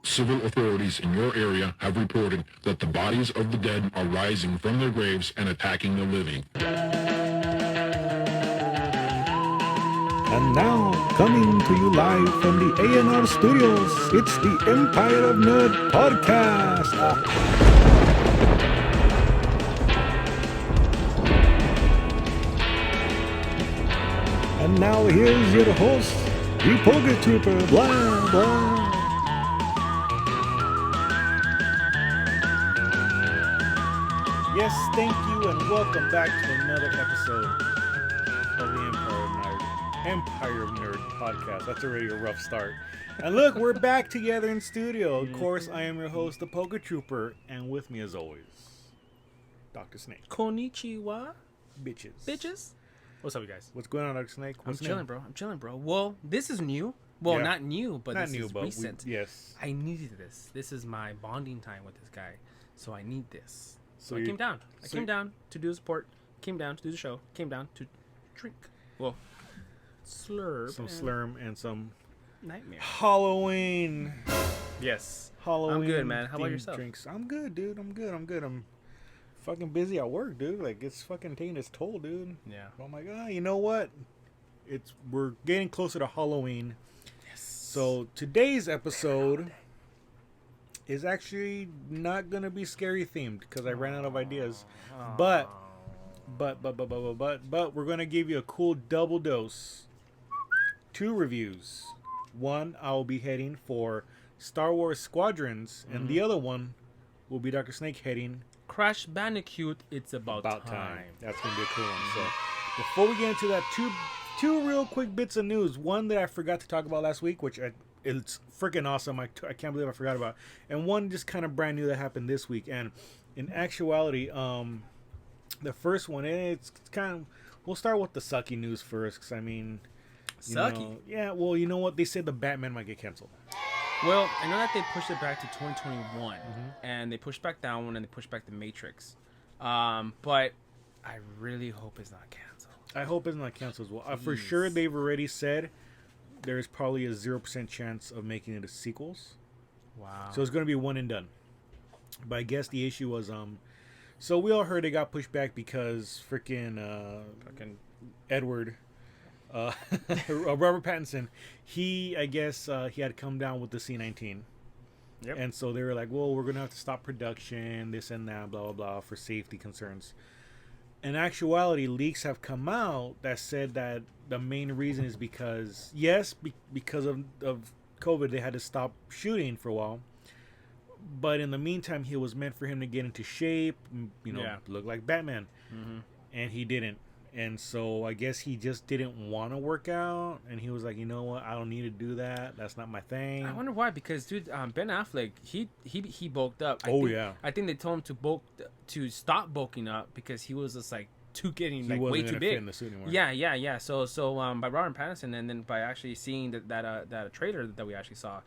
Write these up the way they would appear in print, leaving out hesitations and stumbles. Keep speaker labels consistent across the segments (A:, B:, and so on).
A: Civil authorities in your area have reported that the bodies of the dead are rising from their graves and attacking the living.
B: And now, coming to you live from the A&R Studios, it's the Empire of Nerd Podcast. And now here's your host, the PokéTrooper, blah, blah. Yes, thank you, and welcome back to another episode of the Empire of Nerd podcast. That's already a rough start. And look, we're back together in studio. Of course, I am your host, the PokéTrooper, and with me as always, Dr. Snake.
C: Konnichiwa,
B: Bitches.
C: What's up, you guys?
B: What's going on, Dr. Snake?
C: I'm chilling, bro. Well, this is new. Well,
B: Yeah.
C: not new, but
B: Not
C: this
B: new,
C: is
B: but
C: recent.
B: yes.
C: I needed this. This is my bonding time with this guy, so I need this. So I
B: you-
C: came down. I
B: so
C: came down to do the support. Came down to do the show. Came down to drink. Well, slurp.
B: Some
C: and
B: slurm and some
C: nightmare.
B: Halloween.
C: Yes.
B: Halloween.
C: I'm good, man. How about
B: themed
C: yourself?
B: Drinks. I'm good, dude. I'm good. I'm fucking busy at work, dude. Like, it's fucking taking its toll, dude.
C: Yeah.
B: I'm like, you know what? We're getting closer to Halloween.
C: Yes.
B: So today's episode is actually not gonna be scary themed because I ran out of ideas. But we're gonna give you a cool double dose. 2 reviews. One, I'll be heading for Star Wars Squadrons, and the other one will be Dr. Snake heading
C: Crash Bandicoot. It's about time.
B: That's gonna be a cool one. So before we get into that, two real quick bits of news. One that I forgot to talk about last week, which it's freaking awesome. I can't believe I forgot about. And one just kind of brand new that happened this week. And in actuality, the first one, it's kind of, we'll start with the sucky news first, because I mean,
C: Sucky.
B: yeah. Well, you know what? They said the Batman might get canceled.
C: Well, I know that they pushed it back to 2021, and they pushed back that one, and they pushed back the Matrix. But I really hope it's not canceled.
B: I hope it's not canceled as well. For sure, they've already said there's probably a 0% chance of making it a sequels.
C: Wow.
B: So it's going to be one and done. But I guess the issue was, so we all heard it got pushed back because freaking Edward, Robert Pattinson, I guess he had come down with the C-19.
C: Yep.
B: And so they were like, well, we're going to have to stop production, this and that, blah, blah, blah, for safety concerns. In actuality, leaks have come out that said that the main reason is because, because of COVID, they had to stop shooting for a while. But in the meantime, it was meant for him to get into shape, look like Batman. And he didn't. And so I guess he just didn't want to work out. And he was like, you know what? I don't need to do that. That's not my thing.
C: I wonder why, because dude, Ben Affleck, he bulked up. I think they told him to stop bulking up because he was just like getting like way too big.
B: In the suit anymore.
C: Yeah. So by Robert Pattinson, and then by actually seeing that trailer that we actually saw,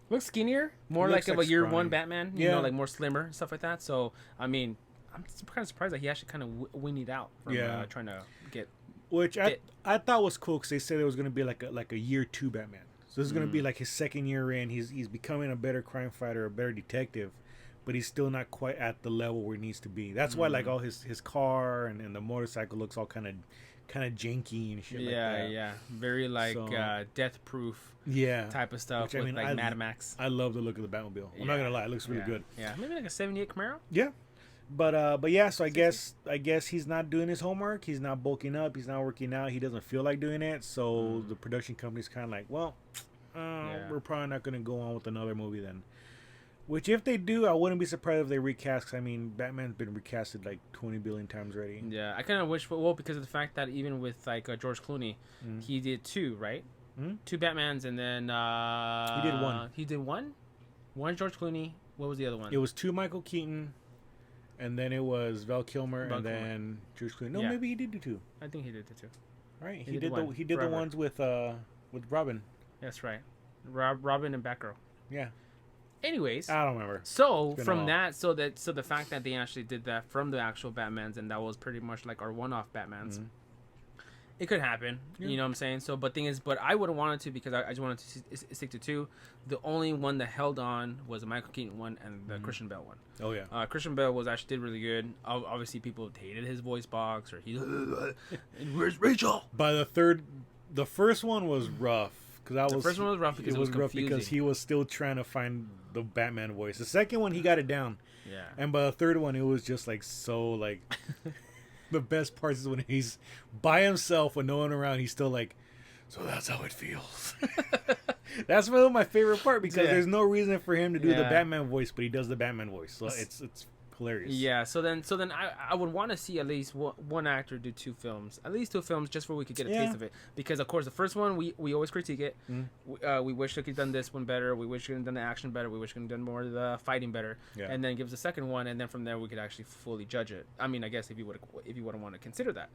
C: looks skinnier, more
B: Looks
C: like
B: like
C: of a year
B: scrawny.
C: one Batman. You know, like more slimmer and stuff like that. So I mean, I'm kind of surprised that he actually kind of weaned out from trying to get.
B: Which I thought was cool because they said it was going to be like a year 2 Batman. So this is going to be like his second year in. He's becoming a better crime fighter, a better detective, but he's still not quite at the level where he needs to be. That's why like all his car and the motorcycle looks all kind of janky and shit like that.
C: Yeah, very like death proof type of stuff.
B: Which,
C: with like Mad Max.
B: I love the look of the Batmobile. I'm not gonna lie, it looks really good.
C: Yeah, maybe like a '78 Camaro.
B: Yeah. But yeah, so I guess he's not doing his homework. He's not bulking up. He's not working out. He doesn't feel like doing it. So the production company's kind of like, well, we're probably not going to go on with another movie then. Which if they do, I wouldn't be surprised if they recast. 'Cause, I mean, Batman's been recasted like 20 billion times already.
C: Yeah, I kind of wish, because of the fact that even with like George Clooney, he did 2, right? 2 Batmans, and then
B: he did 1.
C: He did 1. 1 George Clooney. What was the other one?
B: It was 2 Michael Keaton. And then it was Val Kilmer, then George Clooney. No, maybe he did do 2.
C: I think he did the 2.
B: Right, he did the ones with Robin.
C: That's right, Robin and Batgirl.
B: Yeah.
C: Anyways,
B: I don't remember.
C: So from that, so the fact that they actually did that from the actual Batmans, and that was pretty much like our one-off Batmans. It could happen.
B: Yeah.
C: You know what I'm saying? So, but thing is, but I wouldn't want it to because I just wanted to stick to two. The only one that held on was the Michael Keaton one and the Christian Bale one.
B: Oh yeah.
C: Christian Bale was actually did really good. Obviously, people hated his voice box or he. And where's Rachel?
B: By the first one was rough because
C: The first one was rough because it was
B: rough
C: confusing.
B: because he was still trying to find the Batman voice. The second one he got it down,
C: Yeah.
B: and by the third one it was just like so like. The best part is when he's by himself with no one around. He's still like, so that's how it feels. That's really my favorite part because there's no reason for him to do the Batman voice, but he does the Batman voice. So it's hilarious.
C: Yeah. So then I would want to see at least one actor do two films, at least two films, just so we could get a taste of it. Because of course the first one we always critique it. We wish they could have done this one better. We wish they could have done the action better. We wish they could have done more of the fighting better. Yeah. And then gives the second one, and then from there we could actually fully judge it. I mean, I guess if you would want to consider that.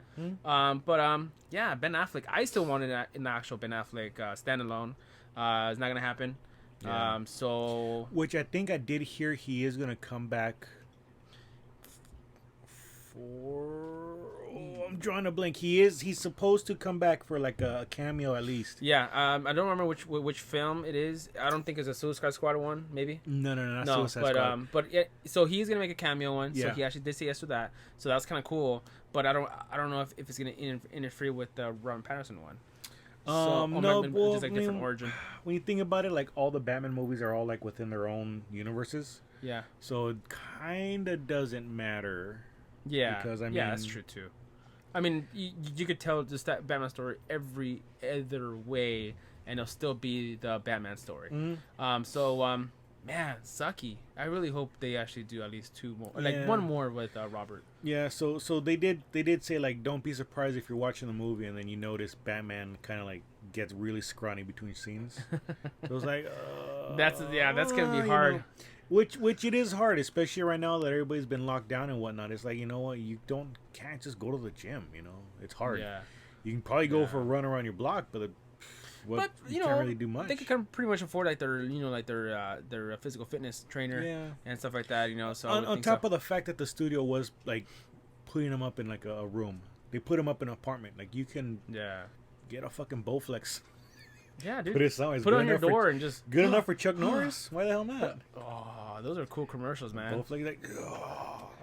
C: Yeah, Ben Affleck. I still wanted an actual Ben Affleck standalone. It's not gonna happen.
B: Yeah.
C: So
B: which I think I did hear he is gonna come back. I'm drawing a blank. He's supposed to come back for like a cameo at least.
C: Yeah, I don't remember which film it is. I don't think it's a Suicide Squad one, maybe.
B: No, not Suicide Squad.
C: But yeah, so he's gonna make a cameo one.
B: Yeah.
C: So he actually did say yes to that. So that's kind of cool. But I don't know if it's gonna interfere with the Robert Pattinson one. Just like different origin.
B: When you think about it, like all the Batman movies are all like within their own universes.
C: Yeah.
B: So it kind of doesn't matter.
C: Yeah,
B: because I mean,
C: yeah, that's true too. I mean, you could tell just that Batman story every other way, and it'll still be the Batman story.
B: Mm-hmm.
C: Man, sucky. I really hope they actually do at least two more, like one more with Robert.
B: Yeah, so they did say like don't be surprised if you're watching the movie and then you notice Batman kind of like gets really scrawny between scenes. So it's like
C: that's gonna be hard.
B: You know, which it is hard, especially right now that everybody's been locked down and whatnot. It's like, you know what, can't just go to the gym. You know, it's hard.
C: Yeah,
B: you can probably go for a run around your block, but you can't really do much.
C: They can pretty much afford like their physical fitness trainer and stuff like that. You know, so
B: on top of the fact that the studio was like putting him up in like a room, they put him up in an apartment. Like you can get a fucking Bowflex.
C: Yeah, dude.
B: Put it
C: on your door and just
B: good enough for Chuck Norris. Why the hell not?
C: Oh, those are cool commercials, man.
B: Bowflex, like,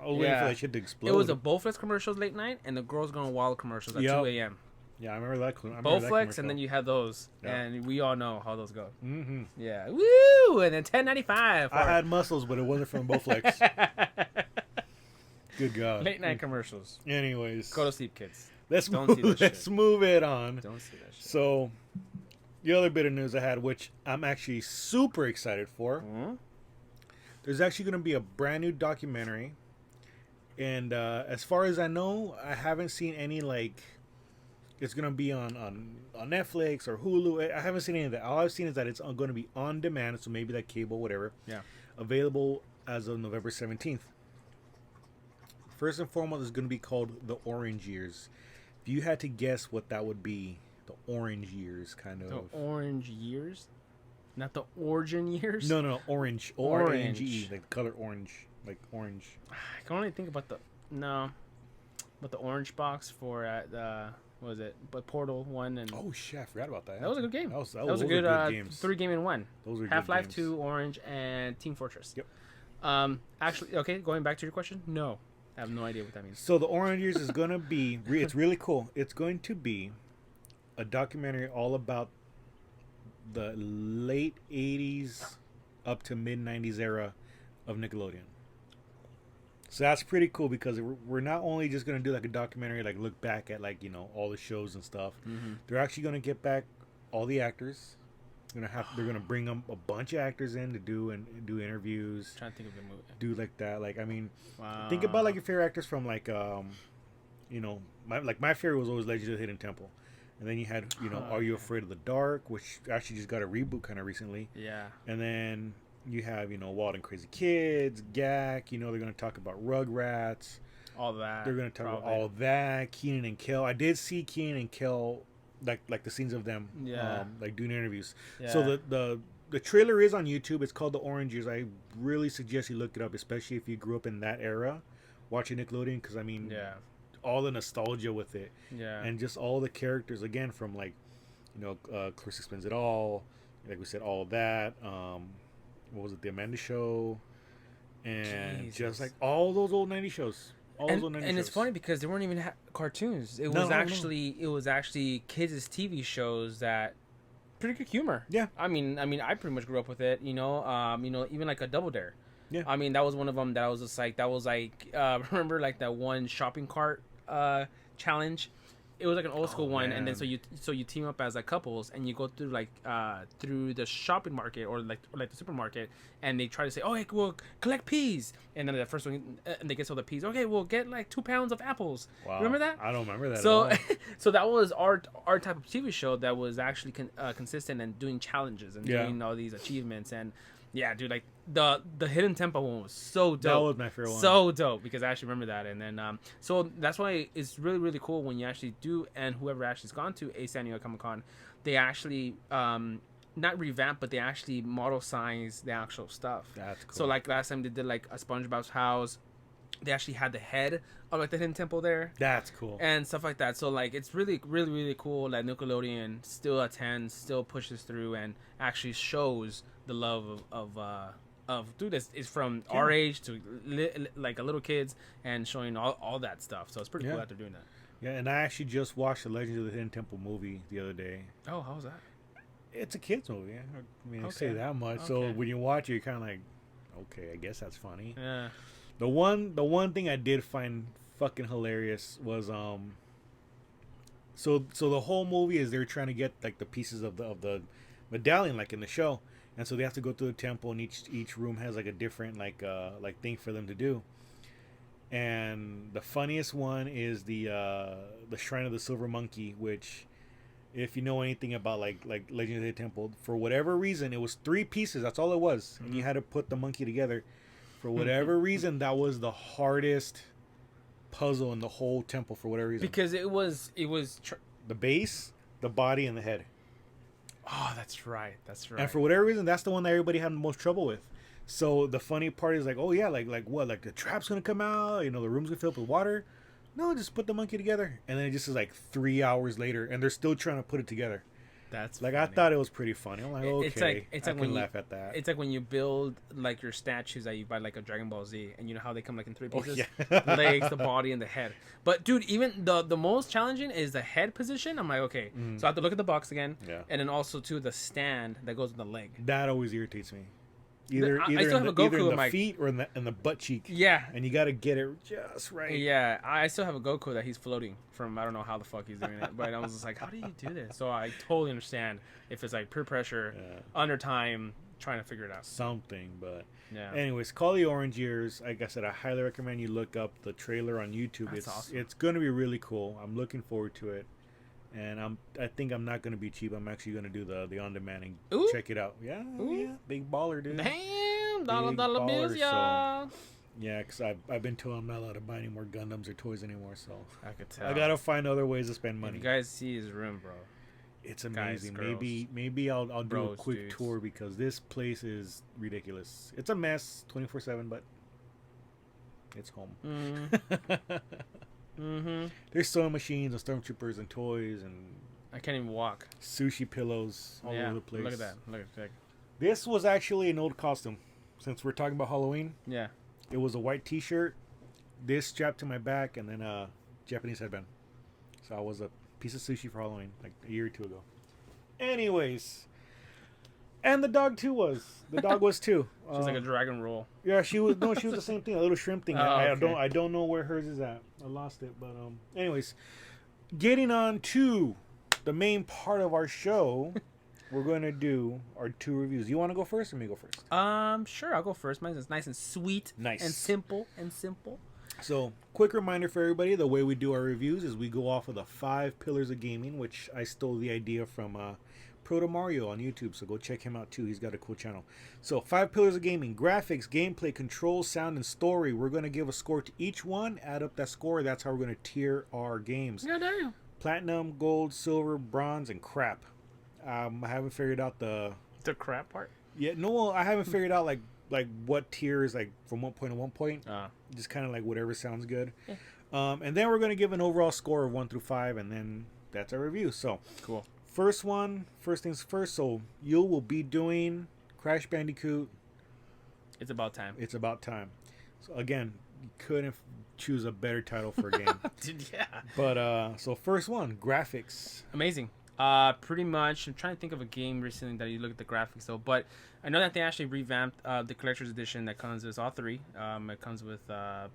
B: I was waiting for that shit to explode.
C: It was a Bowflex commercials late night and the Girls Gone Wild commercials at 2 a.m.
B: Yeah, I remember that.
C: Bowflex, and then you had those, and we all know how those go.
B: Mm-hmm.
C: Yeah, woo! And then $10.95.
B: I had muscles, but it wasn't from Bowflex. Good God.
C: Late night commercials.
B: Anyways,
C: go to sleep, kids.
B: Let's move it on.
C: Don't see that shit.
B: So, the other bit of news I had, which I'm actually super excited for, there's actually going to be a brand new documentary, and as far as I know, I haven't seen any like. It's going to be on Netflix or Hulu. I haven't seen any of that. All I've seen is that it's going to be on demand, so maybe that cable, whatever.
C: Yeah.
B: Available as of November 17th. First and foremost, it's going to be called The Orange Years. If you had to guess what that would be, the Orange Years, kind of.
C: The Orange Years? Not the Origin Years?
B: No, Orange. O-R-A-N-G-E. Like the color orange. Like orange.
C: I can only think about the orange box for what was it? But Portal 1 and...
B: Oh, shit, I forgot about that.
C: That was a good game.
B: That
C: was a good
B: games.
C: 3-game-in-1.
B: Those are
C: Half-Life
B: good
C: 2, Orange, and Team Fortress.
B: Yep.
C: Actually, okay, going back to your question, no. I have no idea what that means.
B: So the Orange Years is going to be... It's really cool. It's going to be a documentary all about the late 80s up to mid-90s era of Nickelodeon. So that's pretty cool because we're not only just going to do like a documentary, like look back at like, you know, all the shows and stuff. Mm-hmm. They're actually going to get back all the actors. They're going to bring them a bunch of actors in to do interviews.
C: I'm trying to think of the movie.
B: Do like that. Like, I mean,
C: wow.
B: Think about like your favorite actors from like, you know, my favorite was always Legends of the Hidden Temple. And then you had, you know, Are You Afraid of the Dark, which actually just got a reboot kind of recently.
C: Yeah.
B: And then you have, you know, Wild and Crazy Kids, Gak. You know, they're going to talk about Rugrats.
C: All that.
B: They're going to talk about all that. Kenan and Kel. I did see Kenan and Kel, like the scenes of them, like doing interviews. Yeah. So the trailer is on YouTube. It's called The Orange Years. I really suggest you look it up, especially if you grew up in that era, watching Nickelodeon. Because I mean, all the nostalgia with it.
C: Yeah.
B: And just all the characters again from like, Clarissa Explains It All, like we said, all of that. What was it? The Amanda Show, and
C: Jesus.
B: just like all those old '90s shows.
C: And it's funny because they weren't even cartoons. It was actually kids' TV shows that pretty good humor.
B: Yeah.
C: I mean, I pretty much grew up with it. Even like a Double Dare.
B: Yeah.
C: I mean, that was one of them. That was just like remember like that one shopping cart challenge. It was like an old school one,
B: man.
C: and then so you team up as like couples, and you go through like through the shopping market or like the supermarket, and they try to say, oh, hey, well, collect peas, and then the first one, and they get all the peas. Okay, we'll get like 2 pounds of apples.
B: Wow.
C: Remember that?
B: I don't remember that.
C: So,
B: at all.
C: so that was our type of TV show that was actually consistent and doing challenges and doing all these achievements. And yeah, dude, like the Hidden Tempo one was so dope.
B: That was my favorite one.
C: So dope because I actually remember that. And then so that's why it's really, really cool when you actually do, and whoever actually has gone to a San Diego Comic-Con, they actually not revamp, but they actually model size the actual stuff.
B: That's cool.
C: So like last time they did like a SpongeBob's house, they actually had the head of like the Hidden Temple there.
B: That's cool.
C: And stuff like that. So like it's really, really, really cool that Nickelodeon still attends, still pushes through, and actually shows the love of dude is from our age to like a little kids, and showing all that stuff. So it's pretty cool that they're doing that.
B: Yeah, and I actually just watched the Legends of the Hidden Temple movie the other day.
C: Oh, how was that?
B: It's a kids movie. I mean, I say
C: Okay.
B: that much. So when you watch it, you're kind of like, okay, I guess that's funny.
C: Yeah.
B: The one thing I did find fucking hilarious was so the whole movie is they're trying to get like the pieces of the medallion like in the show, and so they have to go through the temple, and each room has like a different like thing for them to do. And the funniest one is the Shrine of the Silver Monkey, which, if you know anything about like Legend of the Temple, for whatever reason, it was 3 pieces. That's all it was, and you had to put the monkey together. For whatever reason, that was the hardest puzzle in the whole temple. For whatever reason,
C: Because it was
B: the base, the body, and the head.
C: oh, that's right.
B: And for whatever reason, that's the one that everybody had the most trouble with. So the funny part is like, oh yeah, like what? Like the trap's gonna come out, the room's gonna fill up with water. No, just put the monkey together, and then it just is like 3 hours later, and they're still trying to put it together.
C: That's
B: like
C: funny.
B: I thought it was pretty funny. I'm like, okay,
C: it's
B: I
C: like
B: can
C: when
B: laugh at that.
C: It's like when you build like your statues that you buy like a Dragon Ball Z, and you know how they come like in 3 pieces,
B: yeah.
C: legs, the body, and the head. But dude, even the most challenging is the head position. I'm like, okay, so I have to look at the box again, and then also too the stand that goes with the leg.
B: That always irritates me. Either
C: I still
B: in
C: have a
B: the, either
C: Goku
B: in
C: in
B: the
C: my-
B: feet or in the butt cheek.
C: Yeah.
B: And you got to get it just right.
C: Yeah, I still have a Goku that he's floating from. I don't know how the fuck he's doing it, but I was just like, how do you do this? So I totally understand if it's like peer pressure, under time, trying to figure it out.
B: Something, but
C: Yeah.
B: anyways, call the Orange Years. Like I said, I highly recommend you look up the trailer on YouTube.
C: That's awesome.
B: It's going to be really cool. I'm looking forward to it, and I think I'm not going to be cheap. I'm actually going to do the on demand and
C: Ooh.
B: check it out. Yeah,
C: Ooh.
B: yeah, big baller, dude.
C: Damn,
B: Big
C: dollar bills,
B: baller,
C: y'all.
B: Yeah, because I've been told I'm not allowed to buy any more Gundams or toys anymore, so
C: I could tell.
B: I gotta find other ways to spend
C: If
B: money.
C: you guys see his room, bro.
B: It's
C: guys,
B: amazing.
C: girls,
B: Maybe I'll do a
C: bros,
B: quick
C: dudes.
B: tour because this place is ridiculous. It's a mess 24/7, but it's home.
C: Mm-hmm.
B: There's sewing machines and stormtroopers and toys and
C: I can't even walk.
B: sushi pillows all over the place.
C: Look at that. Look at that.
B: This was actually an old costume. Since we're talking about Halloween,
C: Yeah.
B: it was a white T-shirt, this strapped to my back, and then a Japanese headband. So I was a piece of sushi for Halloween like a year or 2 ago. Anyways, and the dog too was. The dog was too.
C: She's like a dragon roll.
B: Yeah, she was. No, she was the same thing. A little shrimp thing.
C: Oh, okay.
B: I don't know where hers is at. I lost it. But anyways, getting on to the main part of our show, we're going to do our 2 reviews. You want to go first, or me go first?
C: Sure, I'll go first. Mine is nice and sweet.
B: Nice.
C: And simple and simple.
B: So, quick reminder for everybody: the way we do our reviews is we go off of the 5 pillars of gaming, which I stole the idea from Proto Mario on YouTube. So go check him out too. He's got a cool channel. So 5 pillars of gaming: graphics, gameplay, controls, sound, and story. We're going to give a score to each one. Add up that score. That's how we're going to tier our games:
C: Yeah, damn.
B: platinum, gold, silver, bronze, and crap. I haven't figured out the
C: crap part.
B: Yeah, no, I haven't figured out like what tier is like from 1 point to 1 point. Just kind of like whatever sounds good.
C: Yeah.
B: And then we're going to give an overall score of 1 through 5, and then that's our review. So,
C: Cool.
B: first things first. So, you will be doing Crash Bandicoot.
C: It's about time.
B: It's about time. So, again, you couldn't choose a better title for a game.
C: Dude, yeah.
B: But, so first one, graphics.
C: Amazing. Pretty much. I'm trying to think of a game recently that you look at the graphics though, but I know that they actually revamped the collector's edition that comes with all three. It comes with the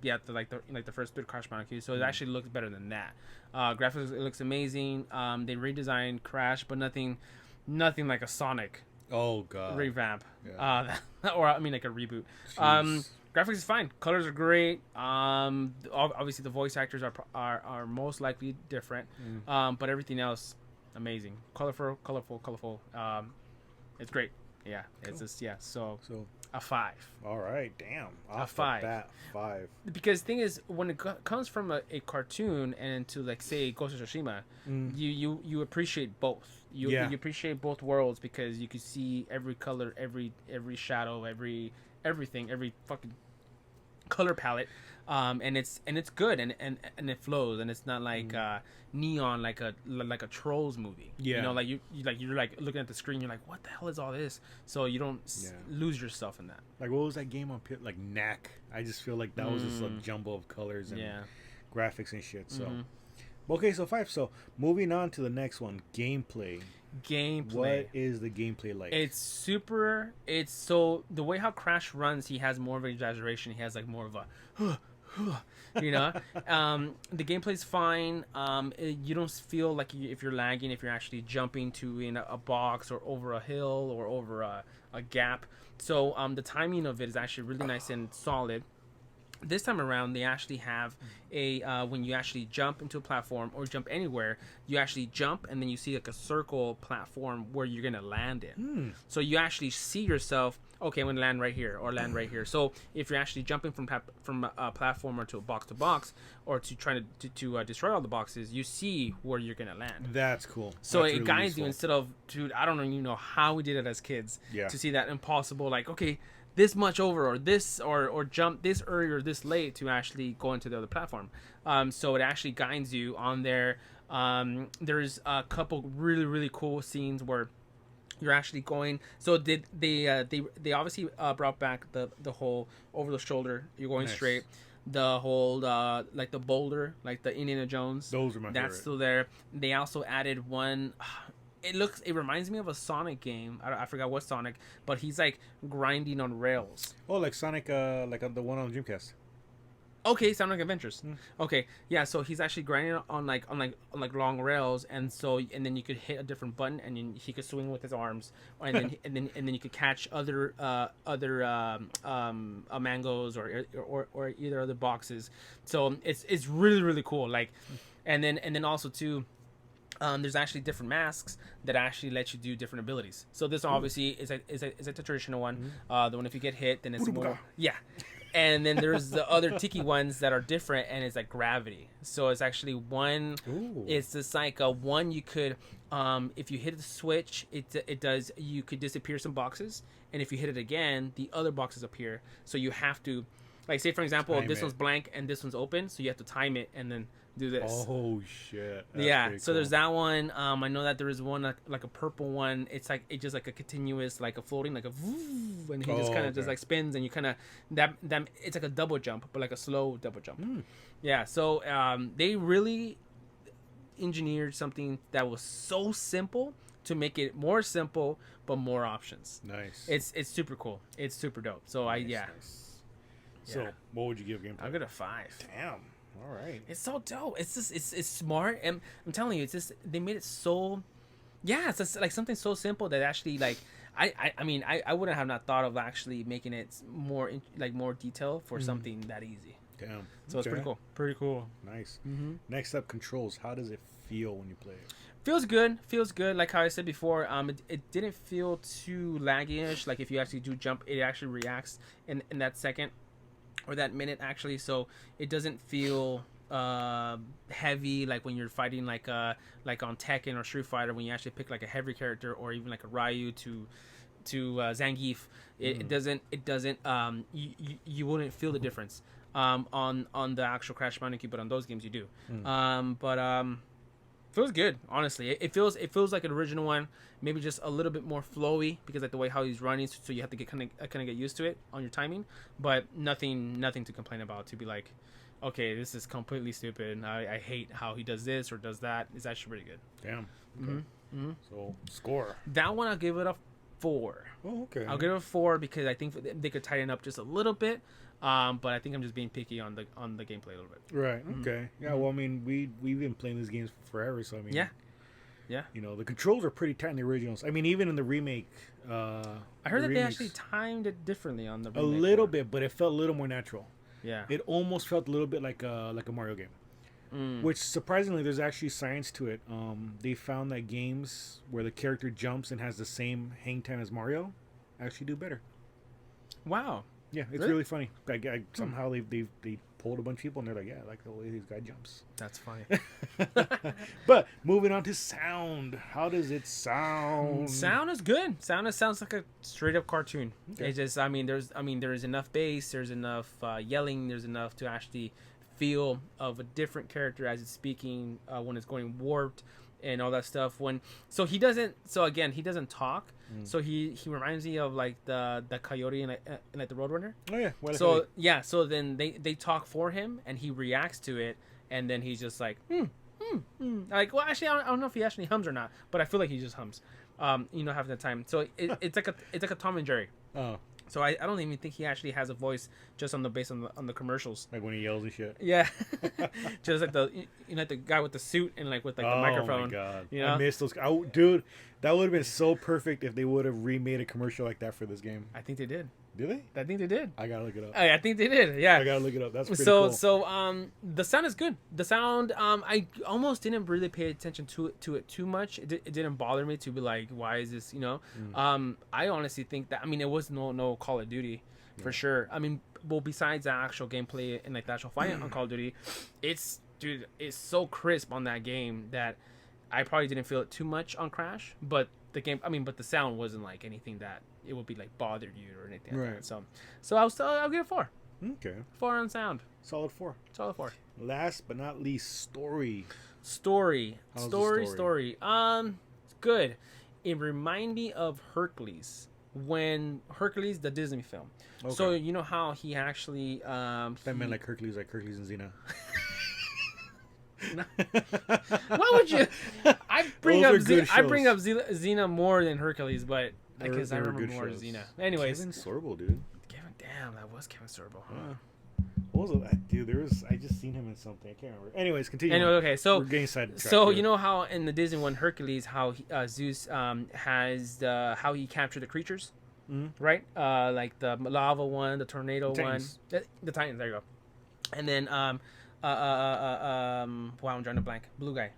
C: first 3 Crash Bandicoot, so it actually looks better than that. Graphics, it looks amazing. They redesigned Crash, but nothing like a Sonic
B: Oh, God.
C: revamp.
B: Yeah.
C: Or I mean like a reboot.
B: Jeez.
C: Graphics is fine. Colors are great. Obviously the voice actors are most likely different. But everything else, amazing. Colorful. It's great. Yeah. Cool. It's just So a 5.
B: All right. Damn.
C: A 5.
B: The bat, 5.
C: Because the thing is, when it comes from a cartoon and to like say Ghost of Tsushima, you appreciate both. You appreciate both worlds because you can see every color, every shadow, everything, every fucking color palette, and it's good and it flows, and it's not like neon like a Trolls movie.
B: Yeah.
C: You know, like you're like looking at the screen, you're like, what the hell is all this? So you don't lose yourself in that.
B: Like, what was that game on like Knack? I just feel like that was just a jumble of colors and graphics and shit. So okay, so 5. So moving on to the next one, gameplay. What is the gameplay like?
C: It's super. It's so the way how Crash runs, he has more of an exaggeration. He has like more of a you know. The gameplay's fine. You don't feel like if you're lagging, if you're actually jumping to in a box or over a hill or over a gap. So the timing of it is actually really nice and solid. This time around, they actually have a when you actually jump into a platform or jump anywhere, you actually jump and then you see like a circle platform where you're gonna land in. So you actually see yourself. Okay, I'm gonna land right here or land right here. So if you're actually jumping from a platform or to a box, or to try to destroy all the boxes, you see where you're gonna land.
B: That's cool.
C: So
B: That's
C: it
B: really
C: guides
B: useful.
C: you instead of, dude, I don't even know how we did it as kids.
B: Yeah.
C: To see that impossible, like, okay, this much over or this or jump this early or this late to actually go into the other platform. So it actually guides you on there. There's a couple really cool scenes where you're actually going. So they obviously brought back the whole over the shoulder. You're going straight. The whole like the boulder, like the Indiana Jones.
B: Those are my favorite.
C: That's still there. They also added one. It reminds me of a Sonic game. I forgot what Sonic, but he's like grinding on rails.
B: Oh, like Sonic, like the one on Dreamcast.
C: Okay, Sonic Adventures. Okay, yeah. So he's actually grinding on long rails, and then you could hit a different button, and then he could swing with his arms, and then and then you could catch other mangoes or either other boxes. So it's really cool. Like, and then also too. There's actually different masks that actually let you do different abilities. So this obviously is a traditional one. The one if you get hit, then it's more and then there's the other tiki ones that are different, and it's like gravity. So it's actually one. It's just like a one you could if you hit the switch, it does. You could disappear some boxes, and if you hit it again, the other boxes appear. So you have to, like, say for example, this one's blank and this one's open, so you have to time it and then do this.
B: Oh shit!
C: That's so cool. There's that one. I know that there is one like a purple one. It's just like a continuous, like a floating, like a voo, and he just kind of just like spins, and you kind of that it's like a double jump, but like a slow double jump. Yeah. So they really engineered something that was so simple to make it more simple but more options.
B: Nice.
C: It's super cool. It's super dope. So nice.
B: So what would you give gameplay?
C: I'll give it a 5.
B: Damn. All right.
C: It's so dope. It's just it's smart, and I'm telling you, it's just they made it so. Yeah, it's just like something so simple that actually like I mean I wouldn't have not thought of actually making it more more detail for something that easy.
B: Damn.
C: So it's pretty cool. Pretty cool.
B: Nice. Next up, controls. How does it feel when you play it?
C: Feels good. Like how I said before, it didn't feel too laggy-ish. Like if you actually do jump, it actually reacts in that second. Or that minute actually, so it doesn't feel heavy like when you're fighting like on Tekken or Street Fighter when you actually pick like a heavy character, or even like a Ryu to Zangief. It doesn't you wouldn't feel the difference. on the actual Crash Bandicoot, but on those games you do. Feels good, honestly. It feels like an original one, maybe just a little bit more flowy because like the way how he's running, so you have to kind of get used to it on your timing. But nothing to complain about. To be like, okay, this is completely stupid. I hate how he does this or does that. It's actually pretty good.
B: Damn. Okay. So score.
C: That one I'll give it a 4.
B: Oh, okay.
C: I'll give it a 4 because I think they could tighten up just a little bit. But I think I'm just being picky on the gameplay a little bit.
B: Right. Okay. Yeah. Well, I mean, we've been playing these games forever, so I mean,
C: yeah.
B: You know, the controls are pretty tight in the originals. I mean, even in the remake.
C: I heard that they actually timed it differently on the remake.
B: A little bit, but it felt a little more natural.
C: Yeah.
B: It almost felt a little bit like a Mario game. Which surprisingly, there's actually science to it. They found that games where the character jumps and has the same hang time as Mario actually do better.
C: Wow.
B: Yeah, it's really funny. Somehow they polled a bunch of people and they're like, yeah, I like the way this guy jumps.
C: That's funny.
B: But moving on to sound, how does it sound?
C: Sound is good. Sounds like a straight up cartoon.
B: Okay.
C: It's just there's enough bass, there's enough yelling, there's enough to actually feel of a different character as it's speaking when it's going warped and all that stuff. He doesn't talk. So he reminds me of like the coyote and like the Roadrunner.
B: Oh yeah.
C: So then they talk for him and he reacts to it and then he's just like like, well, actually I don't know if he actually hums or not, but I feel like he just hums. Having the time. So it's like a Tom and Jerry.
B: Oh.
C: So I don't even think he actually has a voice just on the commercials.
B: Like when he yells and shit.
C: Yeah, just like the guy with the suit and like with like the microphone.
B: Oh my god!
C: You know?
B: I missed those. Dude, that would have been so perfect if they would have remade a commercial like that for this game.
C: I think they did.
B: Did they?
C: I think they did.
B: I gotta look it up.
C: I think they did. Yeah.
B: I gotta look it up. That's pretty cool.
C: So the sound is good. The sound I almost didn't really pay attention to it too much. It didn't bother me to be like, why is this? I honestly think that it was no Call of Duty for sure. I mean, well, besides the actual gameplay and like the actual fight on Call of Duty, it's so crisp on that game that I probably didn't feel it too much on Crash. But the game, but the sound wasn't like anything that it would be like bothered you or anything like that. So I'll give it 4.
B: Okay.
C: 4 on sound.
B: Solid 4. Last but not least, story.
C: Story.
B: How's the story?
C: It's good. It reminded me of Hercules. When the Disney film. Okay. So you know how he actually
B: that meant like Hercules and Xena.
C: Why would you? I bring up Xena more than Hercules, but because I remember more of Xena. Anyways,
B: Kevin Sorbo, dude.
C: Damn, that was Kevin Sorbo. Huh?
B: Yeah. What was it? Dude, I just seen him in something. I can't remember. Anyways, continue.
C: Anyway, okay, so
B: we're getting sidetracked.
C: So you know how in the Disney one Hercules, how Zeus has how he captured the creatures, right? Like the lava one, the tornado one, the Titans. There you go. And then wow, I'm drawing a blank. Blue guy.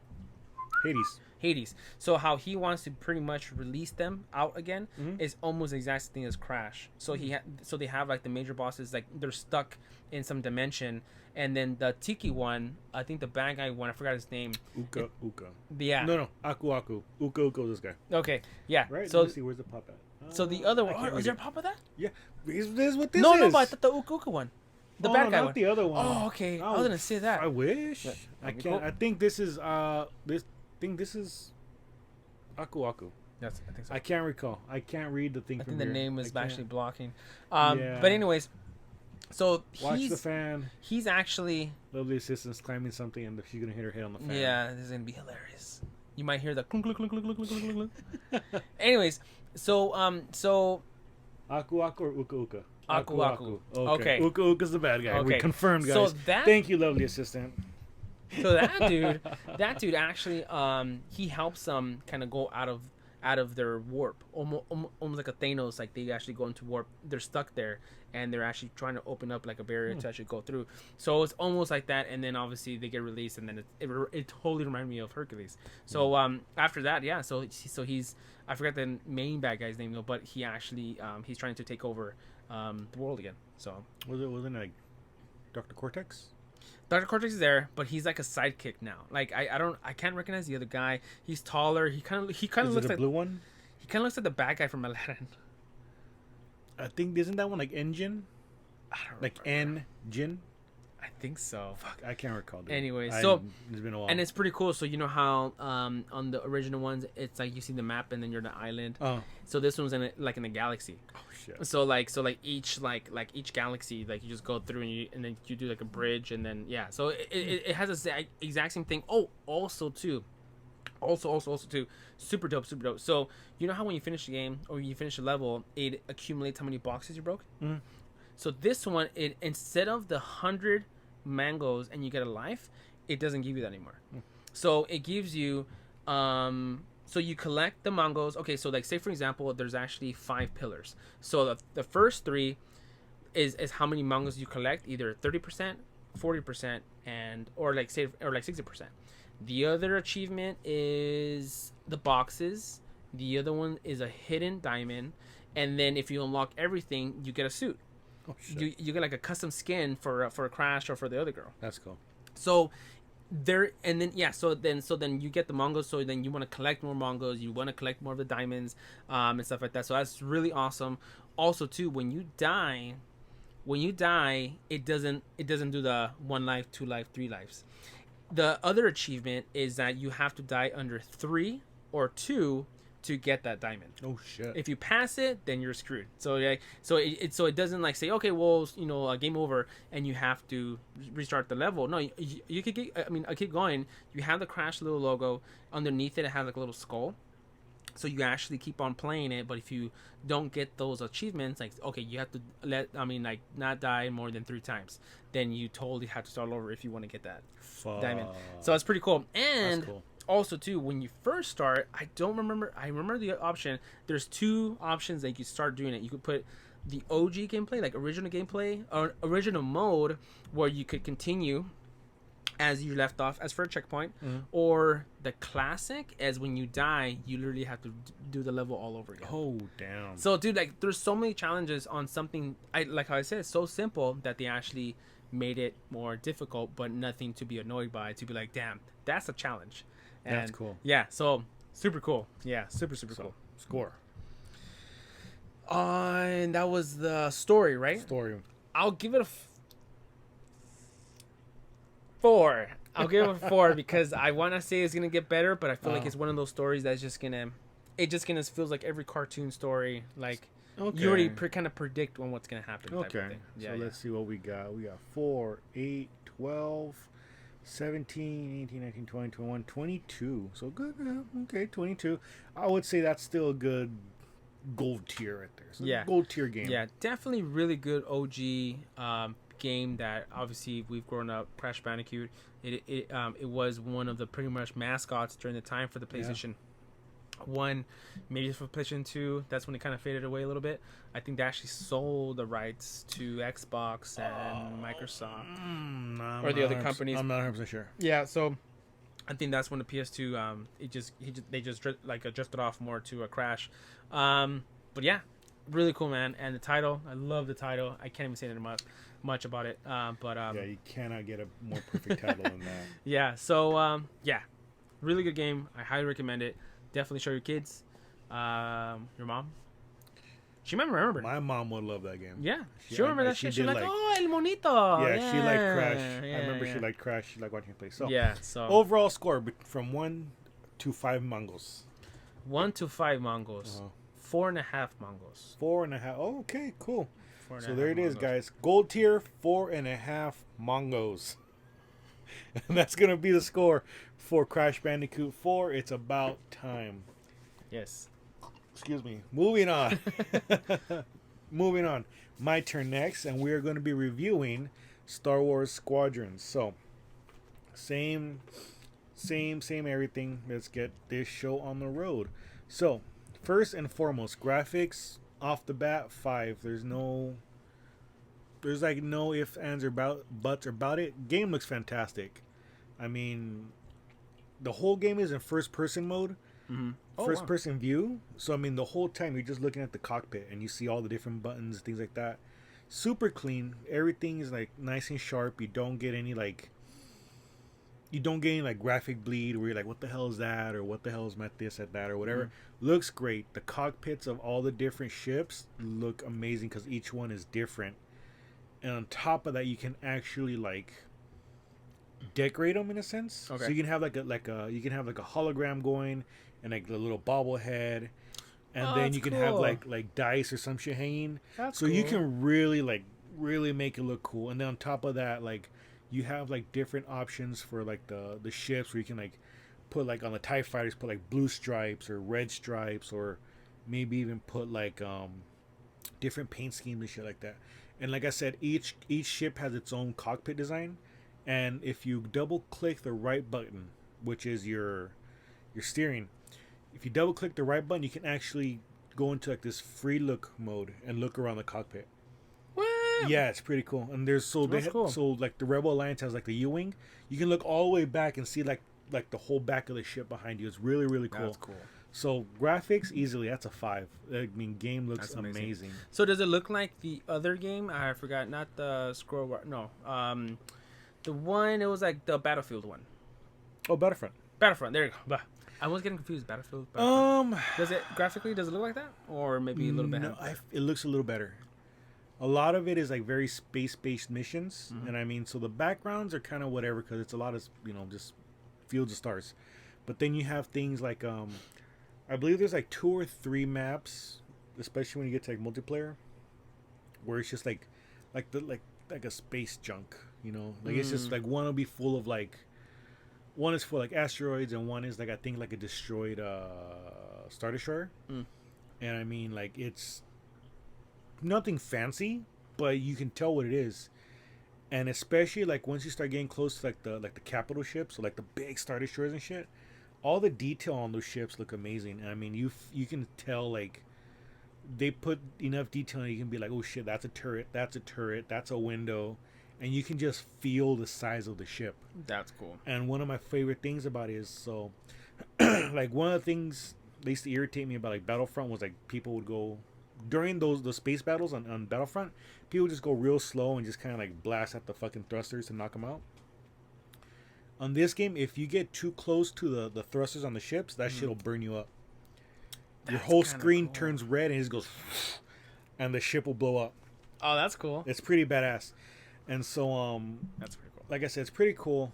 C: Hades. So how he wants to pretty much release them out again is almost the exact same thing as Crash. So so they have like the major bosses, like they're stuck in some dimension, and then the Tiki one, I think the bad guy one, I forgot his name.
B: Uka.
C: Yeah.
B: No, Aku. Uka is this guy.
C: Okay. Yeah.
B: Right.
C: So
B: Let me see, where's the pop at?
C: So the other one, is there a pop of that?
B: Yeah. This is what this is.
C: No, but I thought the Uka one. The bad guy
B: not
C: one.
B: The other one.
C: Oh, okay. I was gonna say that.
B: I wish.
C: Yeah.
B: I can't. I think this is this is Aku.
C: Yes, I think so.
B: I can't recall. I can't read the thing.
C: I think the name was actually blocking.
B: Yeah.
C: But anyways, so
B: watch the fan.
C: He's actually
B: lovely assistant's climbing something, and she's gonna hit her head on the fan.
C: Yeah, this is gonna be hilarious. You might hear the clunk clunk clunk clunk clunk clunk clunk. Anyways, so
B: Aku or Uka.
C: Aku.
B: Okay. Uka's the bad guy.
C: Okay.
B: We confirmed, guys. Thank you, lovely assistant.
C: So that dude actually he helps them kind of go out of their warp, almost like a Thanos. Like they actually go into warp. They're stuck there, and they're actually trying to open up like a barrier to actually go through. So it's almost like that, and then obviously they get released, and then it totally reminded me of Hercules. So after that, yeah. So he's, I forgot the main bad guy's name though, but he actually he's trying to take over the world again. So
B: wasn't it like Dr. Cortex?
C: Dr. Cortex is there, but he's like a sidekick now. Like I can't recognize the other guy. He's taller. He kind of looks like
B: blue one.
C: He kind of looks like the bad guy from Aladdin.
B: I think isn't that one like Engine?
C: I don't
B: like
C: remember.
B: Engine.
C: I think so.
B: Fuck, I can't recall. Dude.
C: Anyway,
B: it's been a while.
C: and it's pretty cool. So you know how on the original ones, it's like you see the map and then you're in the island.
B: Oh.
C: So this one's in a galaxy.
B: Oh shit.
C: So each each galaxy, like you just go through and then you do like a bridge and then yeah. So it has the exact same thing. Oh, also too, super dope. So you know how when you finish the game or you finish a level, it accumulates how many boxes you broke.
B: Mm-hmm.
C: So this one, it instead of the 100 mangoes and you get a life, it doesn't give you that anymore. So it gives you, so you collect the mangoes. Okay, so like say for example, there's actually 5 pillars. So the first 3 is how many mangoes you collect, either 30%, 40%, or 60%. The other achievement is the boxes. The other one is a hidden diamond, and then if you unlock everything, you get a suit.
B: Oh shit.
C: You get like a custom skin for a Crash or for the other girl.
B: That's cool.
C: So there and then yeah, so then you get the mongos. So then you want to collect more mongos. You want to collect more of the diamonds, and stuff like that. So that's really awesome. Also too, when you die, it doesn't do the 1 life, 2 life, 3 lives. The other achievement is that you have to die under 3 or 2 to get that diamond.
B: Oh shit.
C: If you pass it, then you're screwed. So it doesn't like say, okay, well, game over and you have to restart the level. No, you could get, I keep going. You have the Crash little logo underneath it. It has like a little skull. So you actually keep on playing it, but if you don't get those achievements, like okay, you have to not die more than 3 times. Then you totally have to start over if you want to get that diamond. So that's pretty cool. And
B: that's cool.
C: Also too, when you first start, I remember the option. There's 2 options that you could start doing it. You could put the OG gameplay, like original gameplay, or original mode, where you could continue as you left off as for a checkpoint, or the classic, as when you die, you literally have to do the level all over again.
B: Oh damn.
C: So dude, like there's so many challenges on something, like how I said, it's so simple that they actually made it more difficult, but nothing to be annoyed by, to be like, damn, that's a challenge. And
B: that's cool.
C: Yeah, so super cool. Yeah, super cool.
B: Score.
C: And that was the story, right?
B: Story.
C: I'll give it a 4. I'll give it a 4 because I want to say it's gonna get better, but I feel like it's one of those stories that's just gonna feels like every cartoon story. Like you already kind of predict what's gonna happen.
B: Okay.
C: Yeah,
B: so let's see what we got. We got 4, 8, 12. 17, 18, 19, 20, 21, 22. So good. Okay, 22. I would say that's still a good gold tier right there. So
C: yeah.
B: Gold tier game.
C: Yeah, definitely really good OG game that obviously we've grown up. Crash Bandicoot. It was one of the pretty much mascots during the time for the PlayStation 1, maybe for PlayStation 2. That's when it kind of faded away a little bit. I think they actually sold the rights to Xbox and Microsoft or the other companies.
B: I'm not 100% sure.
C: Yeah, so I think that's when the PS2 they just drifted off more to a Crash. But yeah, really cool, man. And the title, I love the title. I can't even say that much about it. Yeah,
B: you cannot get a more perfect title than that.
C: Yeah, so yeah, really good game. I highly recommend it. Definitely show your kids. Your mom. She might remember.
B: My mom would love that game.
C: Yeah. She remember that shit. She's like, oh, El Monito.
B: Yeah, she liked Crash.
C: Yeah,
B: I remember she liked Crash. She liked watching it play. So,
C: yeah, so.
B: Overall score from 1 to 5 mangos.
C: 1 to 5 mangos. 4.5 mangos.
B: 4.5. Oh, okay, cool. So there it is,
C: mangos.
B: guys. Gold tier, 4.5 mangos. And that's going to be the score for Crash Bandicoot 4. It's about time.
C: Yes.
B: Excuse me. Moving on. Moving on. My turn next, and we're going to be reviewing Star Wars Squadrons. So, same everything. Let's get this show on the road. So, first and foremost, graphics off the bat 5. There's like no ifs, ands, or buts about it. Game looks fantastic. I mean, the whole game is in first person mode.
C: Mm-hmm.
B: First person view. So I mean, the whole time you're just looking at the cockpit and you see all the different buttons, things like that. Super clean. Everything is like nice and sharp. You don't get any like graphic bleed where you're like, what the hell is that, or what the hell is my this at that, or whatever.
C: Mm-hmm.
B: Looks great. The cockpits of all the different ships look amazing because each one is different. and on top of that, you can actually like decorate them in a sense.
C: Okay.
B: So you can have like a you can have like a hologram going and like the little bobblehead, and
C: Oh,
B: then
C: that's
B: you can have
C: cool.
B: like dice or some shit hanging.
C: That's
B: So you
C: cool.
B: can really make it look cool. And then on top of that, like you have like different options for like the ships where you can like put like on the TIE fighters put like blue stripes or red stripes, or maybe even put like different paint schemes and shit like that. And like I said, each ship has its own cockpit design, and if you double click the right button, which is your steering, if you double click the right button, you can actually go into like this free look mode and look around the cockpit.
C: What?
B: Yeah, it's pretty cool. And there's
C: That's cool.
B: so like the Rebel Alliance has like the U-wing. You can look all the way back and see like the whole back of the ship behind you. It's really cool.
C: That's cool.
B: So graphics easily, that's a 5. I mean, game looks
C: That's amazing.
B: amazing.
C: So does it look like the other game? I forgot, not the scroll. No, the one, it was like the Battlefield one.
B: Oh, Battlefront.
C: Battlefront. There you go. Bah. I was getting confused. Battlefield. Does it graphically? Does it look like that, or maybe a little bit?
B: No, it looks a little better. A lot of it is like very space-based missions, and I mean, so the backgrounds are kind of whatever because it's a lot of just fields of stars. But then you have things like I believe there's like 2 or 3 maps, especially when you get to like multiplayer, where it's just like a space junk, like it's just like one will be full of like one is for like asteroids and one is like I think like a destroyed Star Destroyer. And I mean like it's nothing fancy, but you can tell what it is. And especially like once you start getting close to like the capital ships, or like the big Star Destroyers and shit, all the detail on those ships look amazing. And I mean you can tell like they put enough detail and you can be like, oh shit, that's a turret, that's a window, and you can just feel the size of the ship.
C: That's cool.
B: And one of my favorite things about it is so like one of the things that used to irritate me about like Battlefront was like people would go during those space battles on Battlefront, people would just go real slow and just kind of like blast at the fucking thrusters to knock them out. On this game, if you get too close to the thrusters on the ships, that shit'll burn you up. Your whole screen
C: cool.
B: turns red and it just goes and the ship will blow up.
C: Oh, that's cool.
B: It's pretty badass. And so
C: That's pretty cool.
B: like I said, it's pretty cool.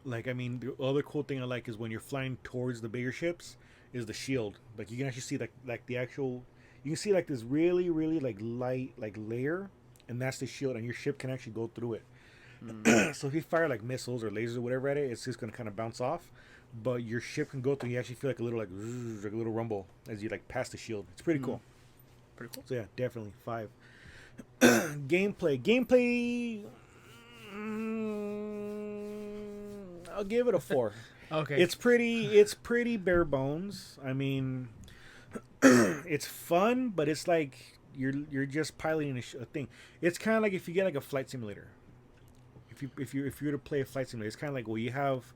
B: Like I mean, the other cool thing I like is when you're flying towards the bigger ships is the shield. Like you can actually see like the actual, you can see like this really like light like layer, and that's the shield, and your ship can actually go through it. So if you fire like missiles or lasers or whatever at it, it's just gonna kind of bounce off. But your ship can go through. You actually feel like a little like zzz, like a little rumble as you like pass the shield. It's pretty cool.
C: Pretty cool.
B: So yeah, definitely 5. Gameplay. I'll give it a 4.
C: Okay.
B: It's pretty bare bones. I mean, it's fun, but it's like you're just piloting a thing. It's kind of like if you get like a flight simulator. If you were to play a flight simulator, it's kind of like, well, you have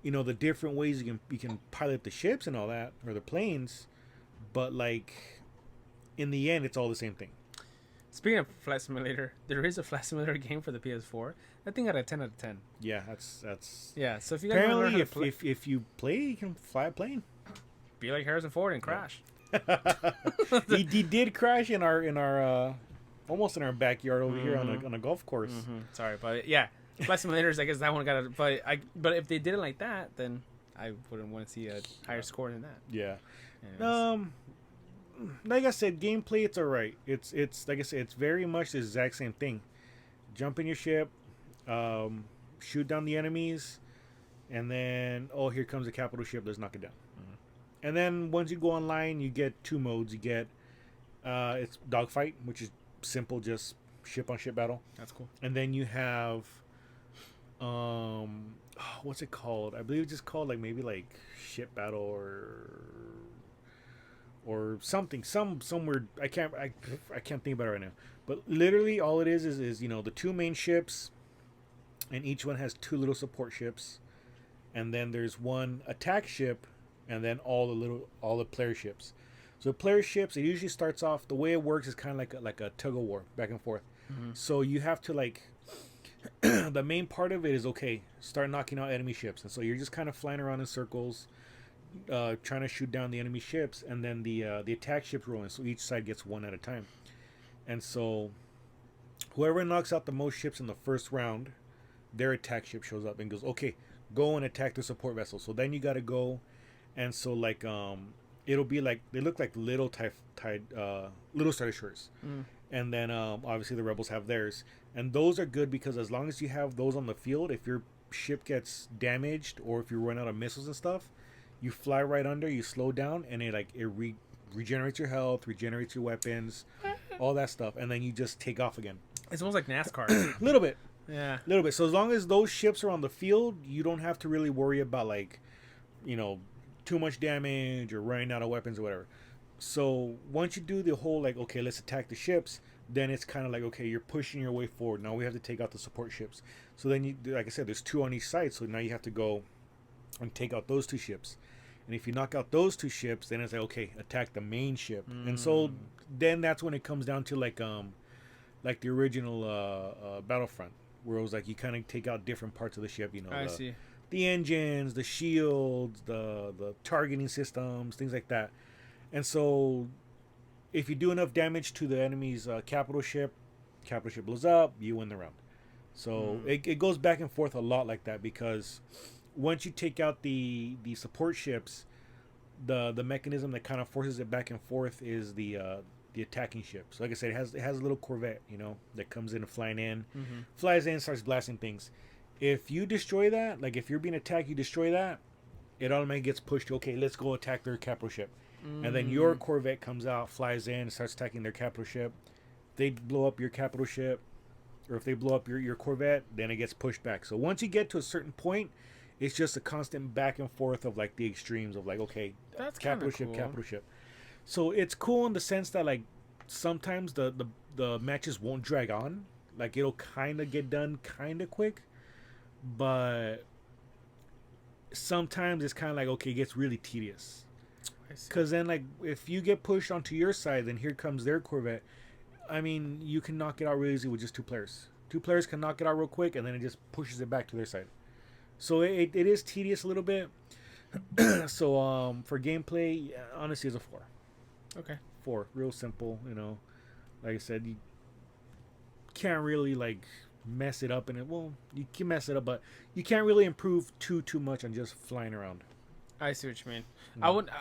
B: the different ways you can pilot the ships and all that, or the planes, but like in the end, it's all the same thing.
C: Speaking of Flight Simulator, there is a Flight Simulator game for the PS4. That thing got a 10 out of 10.
B: Yeah, that's.
C: Yeah, so if you guys want to learn how
B: Apparently,
C: to play,
B: if you play, you can fly a plane.
C: be like Harrison Ford and crash.
B: he did crash in our almost in our backyard over here on a golf course.
C: Sorry, but yeah, Flight Simulators. I guess that one got a. But if they did it like that, then I wouldn't want to see a higher score than that.
B: Yeah.
C: Anyways.
B: Like I said, gameplay it's alright. It's like I said, it's very much the exact same thing. Jump in your ship, shoot down the enemies, and then here comes the capital ship. Let's knock it down. And then once you go online, you get 2 modes. You get it's dogfight, which is simple, just ship on ship battle.
C: That's cool.
B: And then you have what's it called? I believe it's just called like maybe like ship battle or something, some weird. I can't think about it right now. But literally all it is the 2 main ships, and each one has 2 little support ships, and then there's 1 attack ship, and then all the player ships. So player ships, it usually starts off, the way it works is kind of like a tug of war back and forth. So you have to like the main part of it is start knocking out enemy ships, and so you're just kind of flying around in circles, trying to shoot down the enemy ships, and then the attack ships roll in, so each side gets 1 at a time. And so whoever knocks out the most ships in the first round, their attack ship shows up and goes, okay, go and attack the support vessel. So then you got to go, and so like it'll be like they look like little little Star Destroyers, and then obviously the rebels have theirs, and those are good because as long as you have those on the field, if your ship gets damaged or if you run out of missiles and stuff, you fly right under, you slow down, and it regenerates your health, regenerates your weapons, all that stuff, and then you just take off again.
C: It's almost like NASCAR.
B: A little bit.
C: Yeah.
B: A little bit. So as long as those ships are on the field, you don't have to really worry about like, too much damage or running out of weapons or whatever. So once you do the whole like, okay, let's attack the ships, then it's kind of like, okay, you're pushing your way forward. Now we have to take out the support ships. So then, like I said, there's 2 on each side. So now you have to go and take out those 2 ships. And if you knock out those 2 ships, then it's like, okay, attack the main ship. And so then that's when it comes down to like the original Battlefront, where it was like you kind of take out different parts of the ship.
C: I see.
B: The engines, the shields, the targeting systems, things like that. And so if you do enough damage to the enemy's capital ship blows up, you win the round. So it goes back and forth a lot like that, because once you take out the support ships, the mechanism that kind of forces it back and forth is the attacking ship. So like I said, it has a little Corvette, that comes in and flies in, starts blasting things. If you destroy that, like if you're being attacked, you destroy that, it automatically gets pushed to, okay, let's go attack their capital ship. And then your Corvette comes out, flies in, starts attacking their capital ship. They blow up your capital ship, or if they blow up your Corvette, then it gets pushed back. So once you get to a certain point, it's just a constant back and forth of like the extremes of like, okay,
C: that's
B: capital
C: cool.
B: capital ship. So it's cool in the sense that like sometimes the matches won't drag on. Like it'll kind of get done kind of quick, but sometimes it's kind of like, okay, it gets really tedious. Because then like if you get pushed onto your side, then here comes their Corvette. I mean, you can knock it out really easy with just 2 players. 2 players can knock it out real quick, and then it just pushes it back to their side. So it is tedious a little bit. So for gameplay, honestly, it's a 4.
C: Okay.
B: 4, real simple. Like I said, you can't really like mess it up, you can mess it up, but you can't really improve too much on just flying around.
C: I see what you mean. I would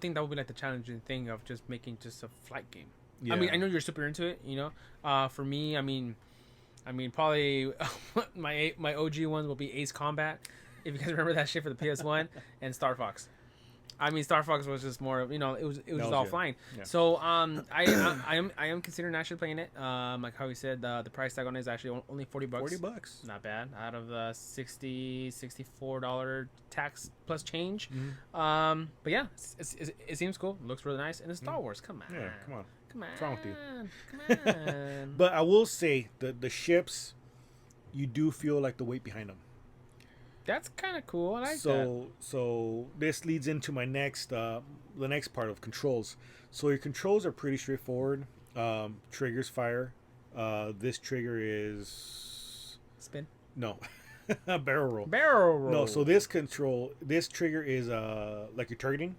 C: think that would be like the challenging thing of just making just a flight game. Yeah. I mean, I know you're super into it, For me, I mean, probably my OG ones will be Ace Combat, if you guys remember that shit for the PS1, and Star Fox. I mean, Star Fox was just more, it was just all flying. Yeah. So I am considering actually playing it. Like how we said, the price tag on it is actually only $40.
B: $40,
C: not bad. Out of the $64 tax plus change. But yeah, it seems cool. It looks really nice, and it's Star Wars. Come on.
B: Yeah, come on.
C: Come on.
B: What's wrong with you?
C: Come on.
B: But I will say the ships, you do feel like the weight behind them.
C: That's kind of cool. I like that.
B: So this leads into my next the next part of controls. So your controls are pretty straightforward. Triggers fire. This trigger is
C: spin.
B: No, barrel roll.
C: Barrel roll.
B: No, so this trigger is like you're targeting.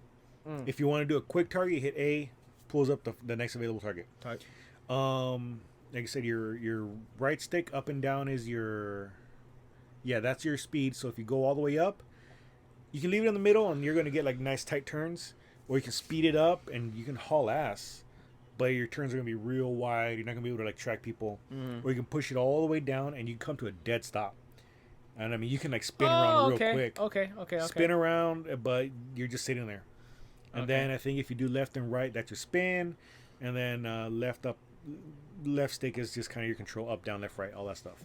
B: If you want to do a quick target, hit A, pulls up the next available target.
C: Type.
B: Like I said, your right stick up and down is your. Yeah, that's your speed. So if you go all the way up, you can leave it in the middle and you're going to get like nice tight turns. Or you can speed it up and you can haul ass. But your turns are going to be real wide. You're not going to be able to like track people. Or you can push it all the way down and you come to a dead stop. And I mean, you can like spin around real quick.
C: Okay.
B: Spin around, but you're just sitting there. And then I think if you do left and right, that's your spin. And then left stick is just kind of your control. Up, down, left, right, all that stuff.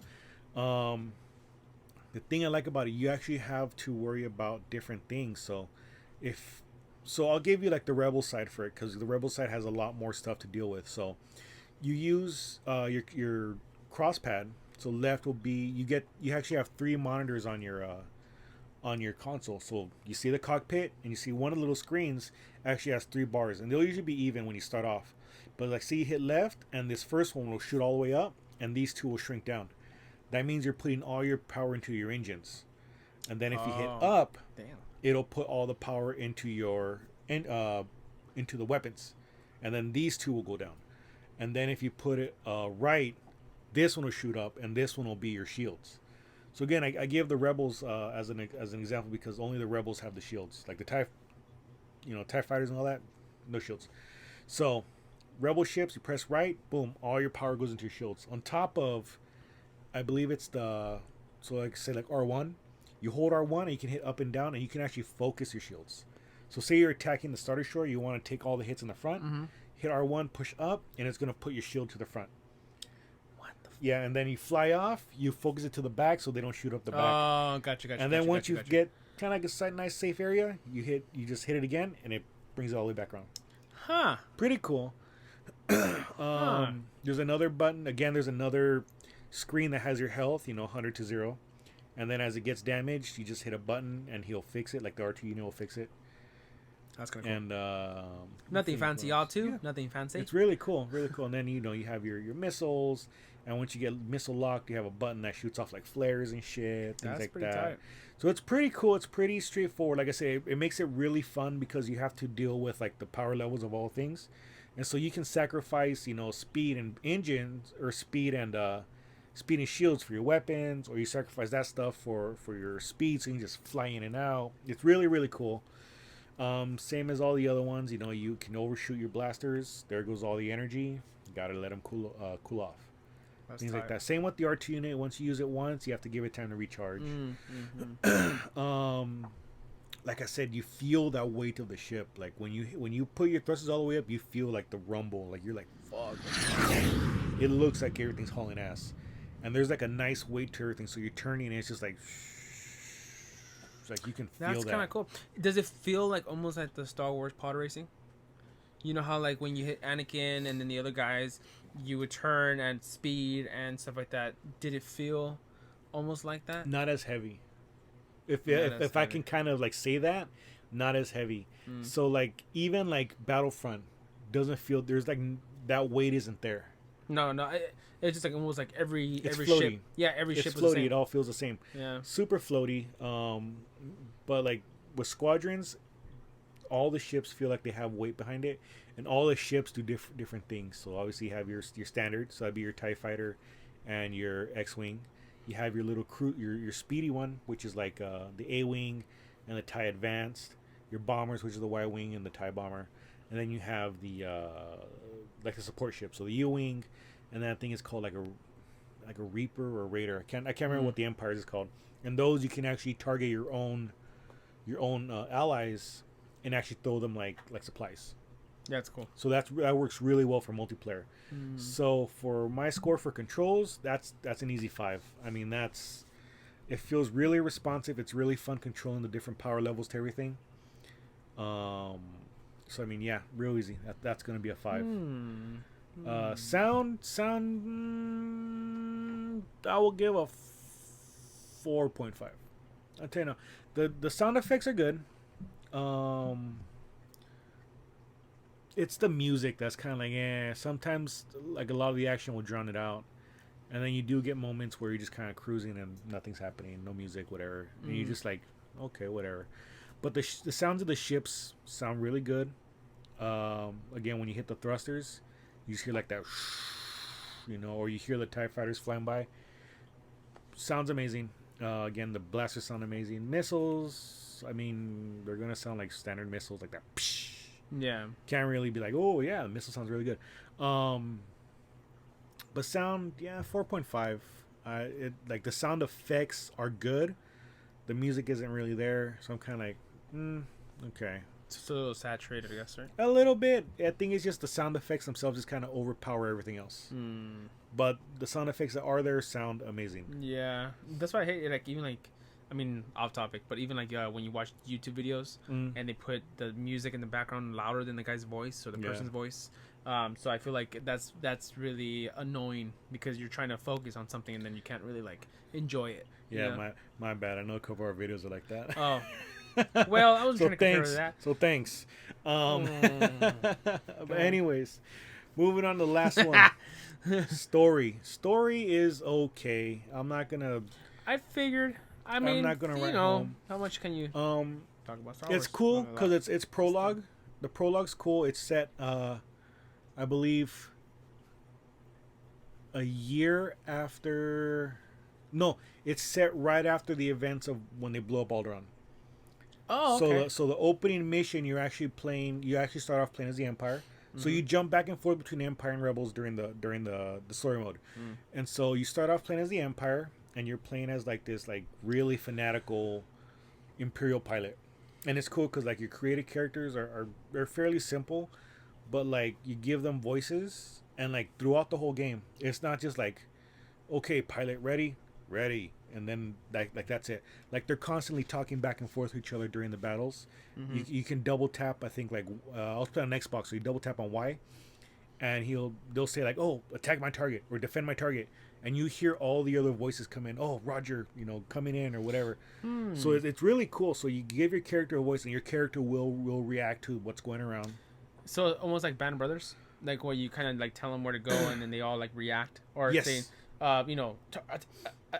B: The thing I like about it, you actually have to worry about different things. So I'll give you like the Rebel side for it, because the Rebel side has a lot more stuff to deal with. So you use your cross pad. So left will be you actually have 3 monitors on your console. So you see the cockpit and you see one of the little screens actually has 3 bars, and they'll usually be even when you start off. But like, see, you hit left and this first one will shoot all the way up, and these 2 will shrink down. That means you're putting all your power into your engines. And then if you hit up, it'll put all the power into into the weapons. And then these 2 will go down. and then if you put it right, this one will shoot up, and this one will be your shields. So again, I give the rebels as an example because only the rebels have the shields, like the TIE fighters and all that, no shields. So rebel ships, you press right, boom, all your power goes into your shields. On top of, I believe it's so like say like R1, you hold R1 and you can hit up and down, and you can actually focus your shields. So say you're attacking the starter shore, you want to take all the hits in the front, hit R1, push up, and it's gonna put your shield to the front. Yeah, and then you fly off, you focus it to the back so they don't shoot up the back.
C: Oh, gotcha.
B: And then once you get kind of like a nice safe area, you just hit it again, and it brings it all the way back around.
C: Huh.
B: Pretty cool. There's another button. Again, there's another screen that has your health, 100 to 0. And then as it gets damaged, you just hit a button, and he'll fix it, like the R2 unit will fix it.
C: That's kind of cool.
B: And
C: nothing fancy, y'all, too?
B: Yeah.
C: Nothing fancy?
B: It's really cool, really cool. And then, you have your missiles. And once you get missile locked, you have a button that shoots off like flares and shit, things like that. Tight. So it's pretty cool. It's pretty straightforward. Like I say, it makes it really fun because you have to deal with like the power levels of all things, and so you can sacrifice, speed and engines, or speed and shields for your weapons, or you sacrifice that stuff for your speed, so you can just fly in and out. It's really, really cool. Same as all the other ones. You can overshoot your blasters. There goes all the energy. You gotta let them cool off.
C: That's
B: things
C: tight.
B: like that. Same with the R2 unit. Once you use it once, you have to give it time to recharge. Like I said, you feel that weight of the ship. Like when you put your thrusters all the way up, you feel like the rumble. Like you're like, fuck. It looks like everything's hauling ass. And there's like a nice weight to everything. So you're turning and it's just like, it's like you can feel that.
C: That's kind of cool. Does it feel like almost like the Star Wars pod racing? You know how like when you hit Anakin and then the other guys, you would turn and speed and stuff like that. Did it feel almost like that?
B: Not as heavy. If I can kind of like say that, not as heavy. So like even like Battlefront doesn't feel, there's like that weight isn't there.
C: No, it's just like almost like every
B: floaty.
C: ship. Yeah, every ship
B: It's
C: is the
B: floaty.
C: same.
B: It all feels the same.
C: Yeah,
B: super floaty. But like with Squadrons, all the ships feel like they have weight behind it, and all the ships do different things. So obviously you have your standard, so that'd be your TIE fighter and your X-wing. You have your little crew, your speedy one, which is like the A-wing and the TIE Advanced. Your bombers, which is the Y-wing and the TIE bomber, and then you have the like the support ship. So the U-wing, and that thing is called like a Reaper or a Raider. I can't remember what the Empire is called. And those you can actually target your own allies and actually throw them like supplies.
C: yeah, it's cool.
B: So that works really well for multiplayer. So for my score for controls, that's an easy 5. I mean, it feels really responsive. It's really fun controlling the different power levels to everything. So I mean, yeah, real easy. That's gonna be a 5. Sound, I will give a 4.5. I'll tell you now, the sound effects are good. It's the music that's kind of like, sometimes like a lot of the action will drown it out, and then you do get moments where you're just kind of cruising and nothing's happening, no music, whatever, and you're just like, okay, whatever. But the sounds of the ships sound really good. Again, when you hit the thrusters, you just hear like that, or you hear the TIE fighters flying by. Sounds amazing. Again, the blasters sound amazing. Missiles, I mean, they're gonna sound like standard missiles, like that.
C: Yeah.
B: Can't really be like, oh yeah, the missile sounds really good. But sound, yeah, 4.5. Like the sound effects are good. The music isn't really there, so I'm kind of like, okay.
C: It's a little saturated, I guess, right?
B: A little bit. I think it's just the sound effects themselves just kind of overpower everything else. But the sound effects that are there sound amazing.
C: Yeah, that's why I hate it. Like even like, I mean, off topic, but even like when you watch YouTube videos and they put the music in the background louder than the guy's voice or the person's voice. So I feel like that's really annoying because you're trying to focus on something and then you can't really like enjoy it.
B: Yeah, my bad. I know a couple of our videos are like that.
C: Oh. Well, I was trying to compare to that.
B: So thanks. But anyways, moving on to the last one. Story is okay. I'm not gonna.
C: I figured. I mean,
B: I'm not gonna write home.
C: How much can you talk about Star Wars?
B: It's cool because it's prologue. The prologue's cool. It's set, I believe, a year after. No, it's set right after the events of when they blow up Alderaan.
C: Oh,
B: So
C: okay.
B: the opening mission you're actually playing. You actually start off playing as the Empire. So you jump back and forth between Empire and Rebels during the story mode, and so you start off playing as the Empire, and you're playing as like this like really fanatical Imperial pilot, and it's cool because like your created characters are they're fairly simple, but like you give them voices, and like throughout the whole game, it's not just like, okay, pilot ready, and then like that's it. Like they're constantly talking back and forth with each other during the battles. You can double tap. I think like I was playing on Xbox, so you double tap on Y, and they'll say like, oh, attack my target or defend my target, and you hear all the other voices come in. Oh, Roger, coming in or whatever. So it's really cool. So you give your character a voice, and your character will react to what's going around.
C: So almost like Band of Brothers, like where you kind of like tell them where to go, and then they all like react or
B: Yes.
C: say,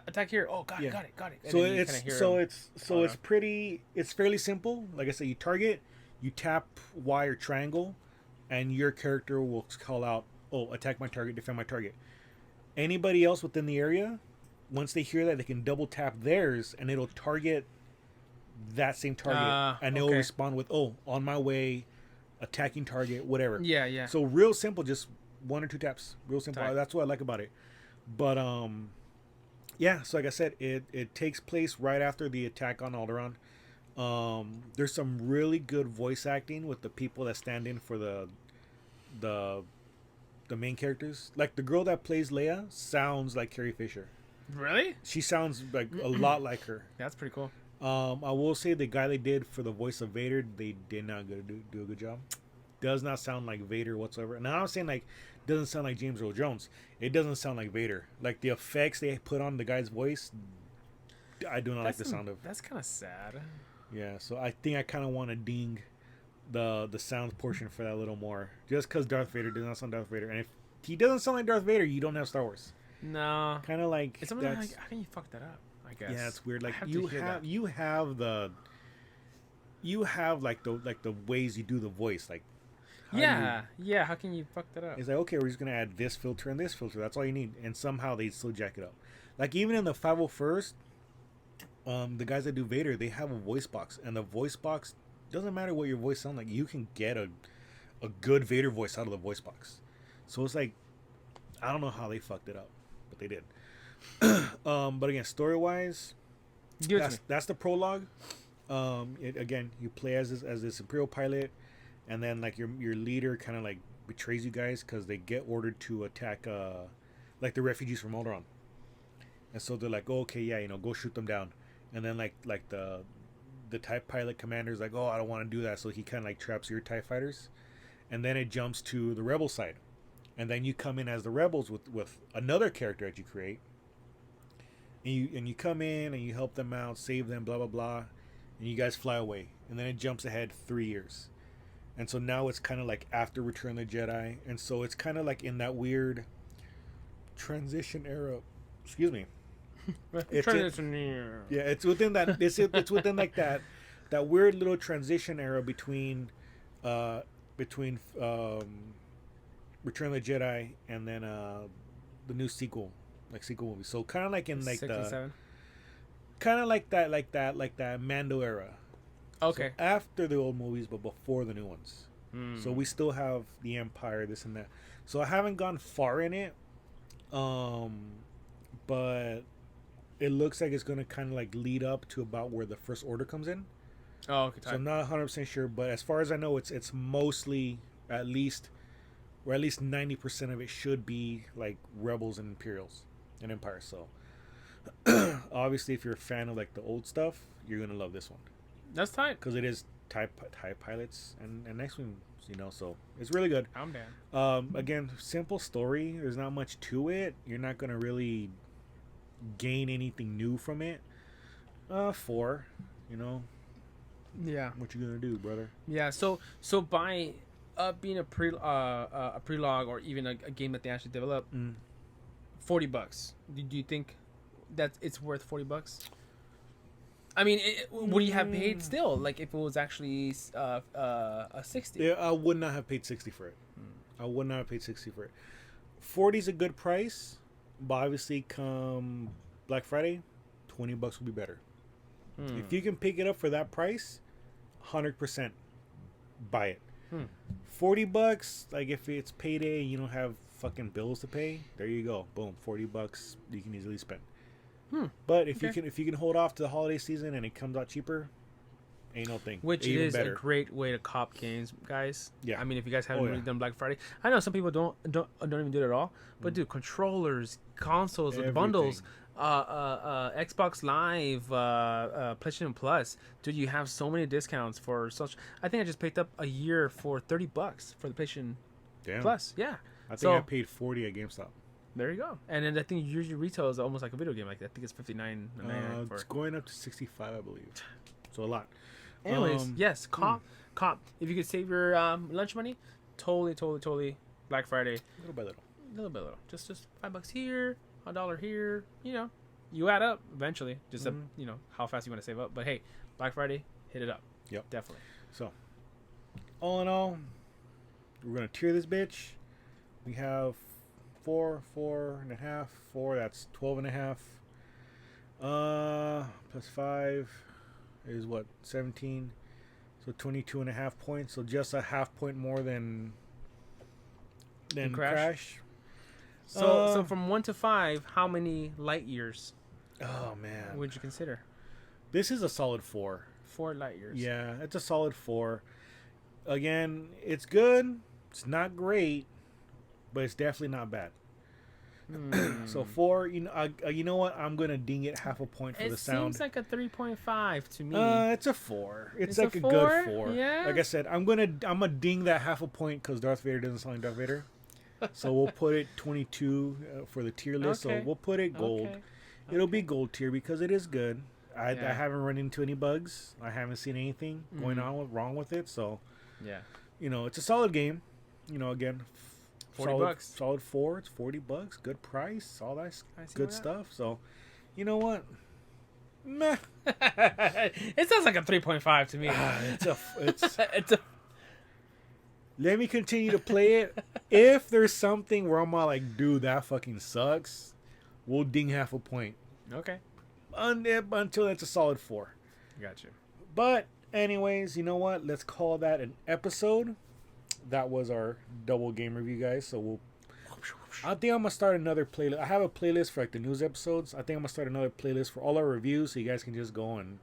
C: attack here. Oh, got it. And
B: So
C: then you
B: it's
C: kinda hear
B: so
C: them.
B: it's fairly simple. Like I said, you target, you tap Y or triangle, and your character will call out, "Oh, attack my target, defend my target." Anybody else within the area, once they hear that, they can double tap theirs, and it'll target that same target, and they'll
C: okay.
B: respond with, "Oh, on my way, attacking target, whatever."
C: Yeah.
B: So real simple, just one or two taps. Real simple.
C: Tight.
B: That's what I like about it. But yeah. So like I said, it takes place right after the attack on Alderaan. There's some really good voice acting with the people that stand in for the main characters. Like the girl that plays Leia sounds like Carrie Fisher.
C: Really?
B: She sounds like a lot like her.
C: That's pretty cool.
B: I will say the guy they did for the voice of Vader, they did not do a good job. Does not sound like Vader whatsoever. Now I'm saying like doesn't sound like James Earl Jones. It doesn't sound like Vader. Like the effects they put on the guy's voice, I do not like the sound of.
C: That's kind of sad.
B: Yeah, so I think I kind of want to ding the sound portion for that a little more, just because Darth Vader does not sound Darth Vader, and if he doesn't sound like Darth Vader, you don't have Star Wars.
C: No.
B: Kind of like
C: It's something like, how can you fuck that up? I guess.
B: Yeah, it's weird.
C: I
B: Like
C: have
B: you
C: to hear
B: have
C: that.
B: you have like the ways you do the voice. Like
C: Yeah. How can you fuck that up?
B: it's like, okay, we're just gonna add this filter and this filter. That's all you need, and somehow they still jack it up. Like even in the 501st, the guys that do Vader, they have a voice box, and the voice box doesn't matter what your voice sounds like. You can get a good Vader voice out of the voice box. So it's like, I don't know how they fucked it up, but they did. But again, story wise,
C: Give it to me.
B: that's the prologue. Again, you play as this Imperial pilot, and then like your leader kind of like betrays you guys because they get ordered to attack like the refugees from Alderaan, and so they're like, oh, okay, yeah, go shoot them down, and then like the TIE pilot commander's like, oh, I don't want to do that, so he kind of like traps your TIE fighters, and then it jumps to the rebel side, and then you come in as the rebels with another character that you create. And you come in and you help them out, save them, blah blah blah, and you guys fly away. And then it jumps ahead 3 years, and so now it's kind of like after Return of the Jedi, and so it's kind of like in that weird transition era. Excuse me. Yeah, it's within that. It's within like that weird little transition era between Return of the Jedi and then the new sequel. Like sequel movie, so kind of like in like
C: 67?
B: kind of like that Mando era.
C: Okay.
B: So after the old movies, but before the new ones.
C: Hmm.
B: So we still have the Empire, this and that. So I haven't gone far in it, but it looks like it's gonna kind of like lead up to about where the First Order comes in.
C: Oh, okay.
B: So I'm not 100% sure, but as far as I know, it's mostly at least 90% of it should be like Rebels and Imperials. And Empire. So obviously if you're a fan of like the old stuff, you're gonna love this one
C: That's tight.
B: because it is TIE pilots and X-Wing, so it's really good.
C: I'm down.
B: Again, simple story, there's not much to it, you're not gonna really gain anything new from it. 4,
C: Yeah.
B: what you gonna do, brother?
C: Yeah. So by being a prelogue or even a game that they actually develop, $40. Do you think that it's worth $40? I mean, would you have paid still? Like if it was actually a 60?
B: Yeah, I would not have paid 60 for it. I would not have paid 60 for it. 40 is a good price, But obviously, come Black Friday, $20 will be better. If you can pick it up for that price, 100% buy it. $40, like if it's payday and you don't have fucking bills to pay, there you go. Boom, $40 you can easily spend. But if you can hold off to the holiday season and it comes out cheaper, ain't no thing.
C: Which
B: even
C: is
B: better.
C: a great way to cop games, guys.
B: Yeah.
C: I mean, if you guys haven't really done Black Friday, I know some people don't even do it at all. But dude, controllers, consoles,
B: Everything.
C: Bundles, Xbox Live, PlayStation Plus. Dude, you have so many discounts for such. I think I just picked up a year for $30 for the PlayStation Plus. Yeah.
B: I think I paid $40 at GameStop.
C: There you go. And then I think usually retail is almost like a video game. Like I think it's $59.99 for.
B: It's going up to $65, I believe. So a lot.
C: Anyways, yes, cop. If you could save your lunch money, totally Black Friday.
B: Little by little.
C: Little. Just $5 here, $1 here. You know, you add up eventually. Just you know how fast you want to save up. But hey, Black Friday, hit it up.
B: Yep,
C: definitely.
B: So, all in all, we're gonna tier this bitch. We have 4.5. That's 12.5. Plus 5 is what, 17. So 22.5 points. So just a half point more than Crash.
C: So from 1 to 5, how many light years?
B: Oh man,
C: would you consider?
B: This is a solid 4.
C: 4 light years.
B: Yeah, it's a solid 4. Again, it's good. It's not great, but it's definitely not bad. So 4, you know what? I'm gonna ding it half a point for the sound.
C: It seems like a 3.5 to me.
B: It's a 4. It's like a good 4.
C: Yeah.
B: Like I said, I'm gonna ding that half a point because Darth Vader doesn't sound like Darth Vader. So we'll put it 22 for the tier list.
C: Okay.
B: So we'll put it gold.
C: Okay.
B: It'll be gold tier because it is good. I haven't run into any bugs. I haven't seen anything going on wrong with it. So
C: yeah,
B: you know, it's a solid game. You know, again,
C: $40.
B: Solid 4. It's $40. Good price. All that good stuff. So, you know what? Meh.
C: It sounds like a 3.5 to me. It's a.
B: Let me continue to play it. If there's something where I'm all like, dude, that fucking sucks, we'll ding half a point.
C: Okay.
B: Until it's a solid 4.
C: Gotcha.
B: But anyways, you know what? Let's call that an episode. That was our double game review, guys. So I think I'm gonna start another playlist. I have a playlist for like the news episodes. I think I'm gonna start another playlist for all our reviews, so you guys can just go and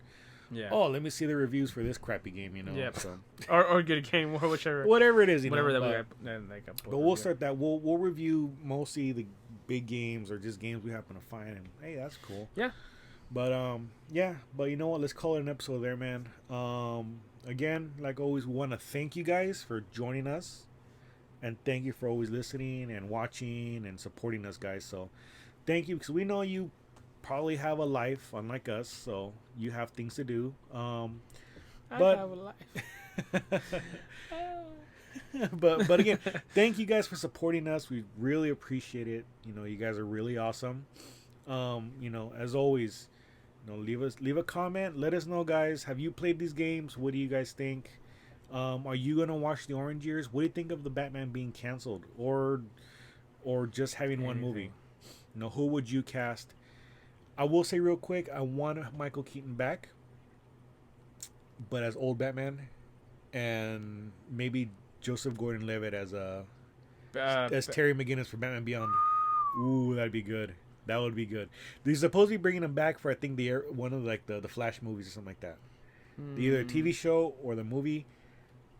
B: let me see the reviews for this crappy game, you know.
C: Yeah.
B: So.
C: or good game, or whichever.
B: Whatever it is,
C: whatever
B: know.
C: That
B: but we'll start that. We'll review mostly the big games or just games we happen to find, and hey, that's cool.
C: Yeah.
B: But But you know what? Let's call it an episode there, man. Again, like always, we want to thank you guys for joining us, and thank you for always listening and watching and supporting us, guys. So thank you, because we know you probably have a life unlike us, so you have things to do.
C: I
B: but
C: have a life.
B: but again, thank you guys for supporting us. We really appreciate it. You know, you guys are really awesome. You know, as always, you know, leave a comment. Let us know, guys. Have you played these games? What do you guys think? Are you gonna watch the Orange Years? What do you think of the Batman being canceled, or just having one movie? You know, who would you cast? I will say real quick, I want Michael Keaton back, but as old Batman, and maybe Joseph Gordon-Levitt as Terry McGinnis for Batman Beyond. Ooh, that'd be good. That would be good. They're supposed to be bringing him back for, I think, one of like the Flash movies or something like that. Either a TV show or the movie.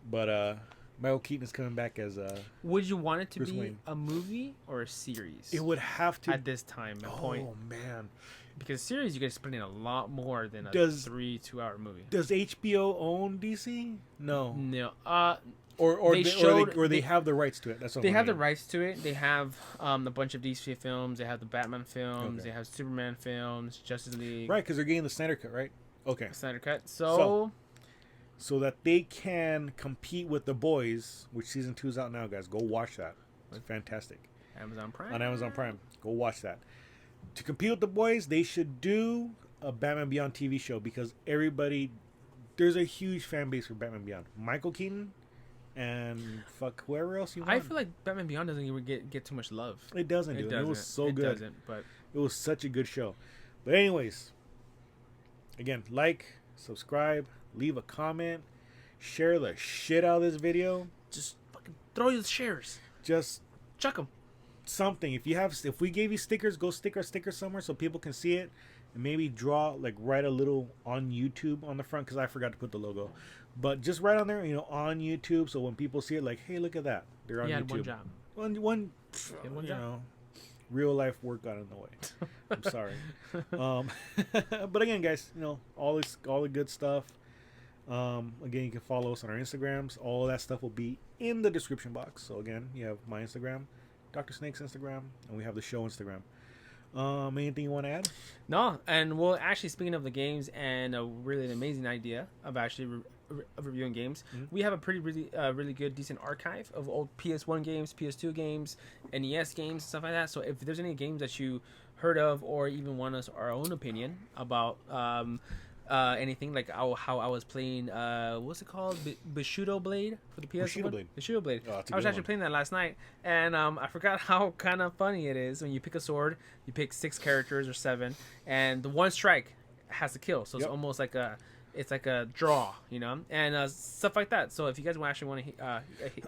B: But Michael Keaton is coming back as
C: Would you want it to
B: Bruce
C: be
B: Wayne.
C: a movie or a series?
B: It would have to
C: at this time. Point.
B: Oh man,
C: because series you guys spend in a lot more than a 2-hour movie.
B: Does HBO own DC? No. Or they have the rights to it. That's what
C: they have the rights to it. They have a bunch of DC films. They have the Batman films.
B: Okay.
C: They have Superman films. Justice League.
B: Right, because they're getting the Snyder Cut, right? Okay.
C: Snyder Cut. So
B: that they can compete with The Boys, which season 2 is out now, guys. Go watch that. It's fantastic.
C: Amazon Prime.
B: On Amazon Prime. Go watch that. To compete with The Boys, they should do a Batman Beyond TV show, because there's a huge fan base for Batman Beyond. Michael Keaton and fuck whoever else you want.
C: I feel like Batman Beyond doesn't even get too much love.
B: It doesn't, dude. It was so good.
C: It doesn't, but
B: it was such a good show. But anyways, again, like, subscribe, leave a comment, share the shit out of this video.
C: just fucking throw your shares.
B: Just
C: Chuck them.
B: something. If we gave you stickers, go stick our sticker somewhere so people can see it, and maybe write a little on YouTube on the front, because I forgot to put the logo. But just right on there, on YouTube, so when people see it, like, hey, look at that, they're on
C: You
B: YouTube.
C: had one job.
B: One
C: One job.
B: real life work got in the way. I'm sorry. But again, guys, all the good stuff. Again, you can follow us on our Instagrams. All that stuff will be in the description box. So again, you have my Instagram, Dr. Snake's Instagram, and we have the show Instagram. Anything you want to add?
C: No, and well, actually, speaking of the games and a really amazing idea of actually reviewing games, we have a really good, decent archive of old PS1 games, PS2 games, NES games, stuff like that. So if there's any games that you heard of or even want us our own opinion about anything, like how I was playing what's it called, Bushido Blade for the PS1. Bushido Blade.
B: Oh,
C: I was actually playing that last night, and I forgot how kind of funny it is when you pick a sword. You pick 6 characters or 7, and the one strike has to kill. So it's almost like a draw, and stuff like that. So if you guys actually want to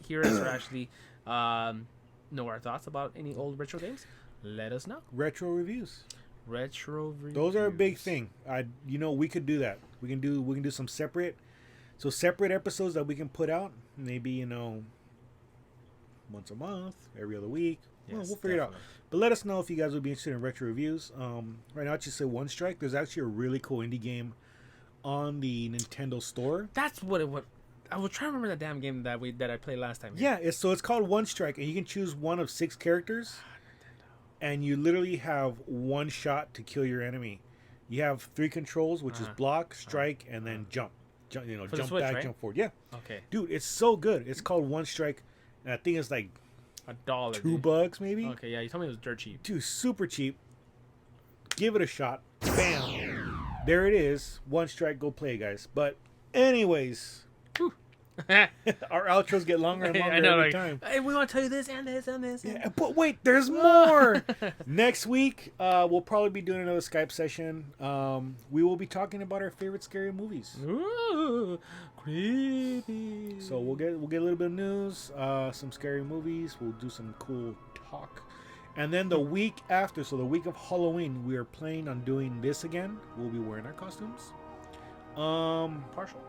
C: hear us or actually know our thoughts about any old retro games, let us know.
B: Retro reviews.
C: Those
B: are a big thing. We could do that. We can do some separate episodes that we can put out. Maybe once a month, every other week.
C: Yes,
B: we'll figure it out. But let us know if you guys would be interested in retro reviews. Right now, I just say One Strike. There's actually a really cool indie game on the Nintendo store.
C: That's what it was. I was trying to remember that damn game that I played last time.
B: Yeah, it's called One Strike, and you can choose one of 6 characters. And you literally have one shot to kill your enemy. You have 3 controls, which is block, strike, and then jump. Jump
C: Switch,
B: back,
C: right?
B: jump forward. Yeah.
C: Okay.
B: Dude, it's so good. It's called One Strike, and I think it's like
C: $1.
B: $2 maybe.
C: Okay, yeah, you told me it was dirt cheap.
B: Dude, super cheap. Give it a shot. Bam. There it is. One Strike. Go play, guys. But anyways. Our outros get longer and longer every time.
C: Hey, we want to tell you this and this and this.
B: Yeah, but wait, there's more. Next week, we'll probably be doing another Skype session. We will be talking about our favorite scary movies.
C: Ooh, creepy.
B: So we'll get a little bit of news, some scary movies. We'll do some cool talk, and then the week after, so the week of Halloween, we are planning on doing this again. We'll be wearing our costumes.
C: Partial.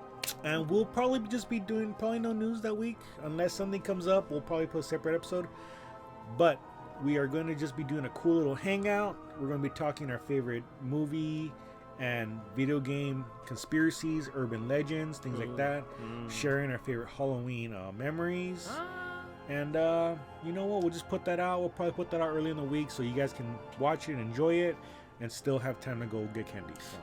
B: And we'll probably just be doing no news that week. Unless something comes up, we'll probably put a separate episode. But we are going to just be doing a cool little hangout. We're going to be talking our favorite movie and video game conspiracies, urban legends, things like that. Sharing our favorite Halloween memories. And you know what? We'll just put that out. We'll probably put that out early in the week so you guys can watch it, enjoy it, and still have time to go get candy. So.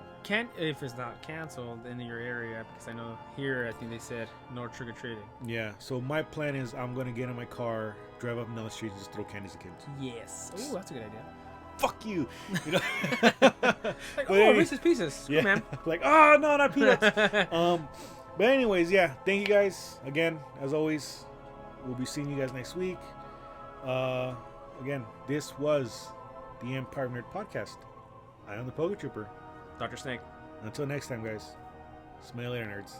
C: If it's not canceled in your area, because I know here I think they said no trick-or-treating.
B: Yeah, so my plan is I'm going to get in my car, drive up and down the street, and just throw candies at kids.
C: Yes. Oh, that's a good idea.
B: Fuck you.
C: Like, Reese's Pieces.
B: Yeah.
C: Cool, man.
B: Like, oh, no, not peanuts. But anyways, yeah, thank you guys. Again, as always, we'll be seeing you guys next week. Again, this was the Empire Nerd Podcast. I am the PokéTrooper.
C: Dr. Snake.
B: Until next time, guys. Smell you later, nerds.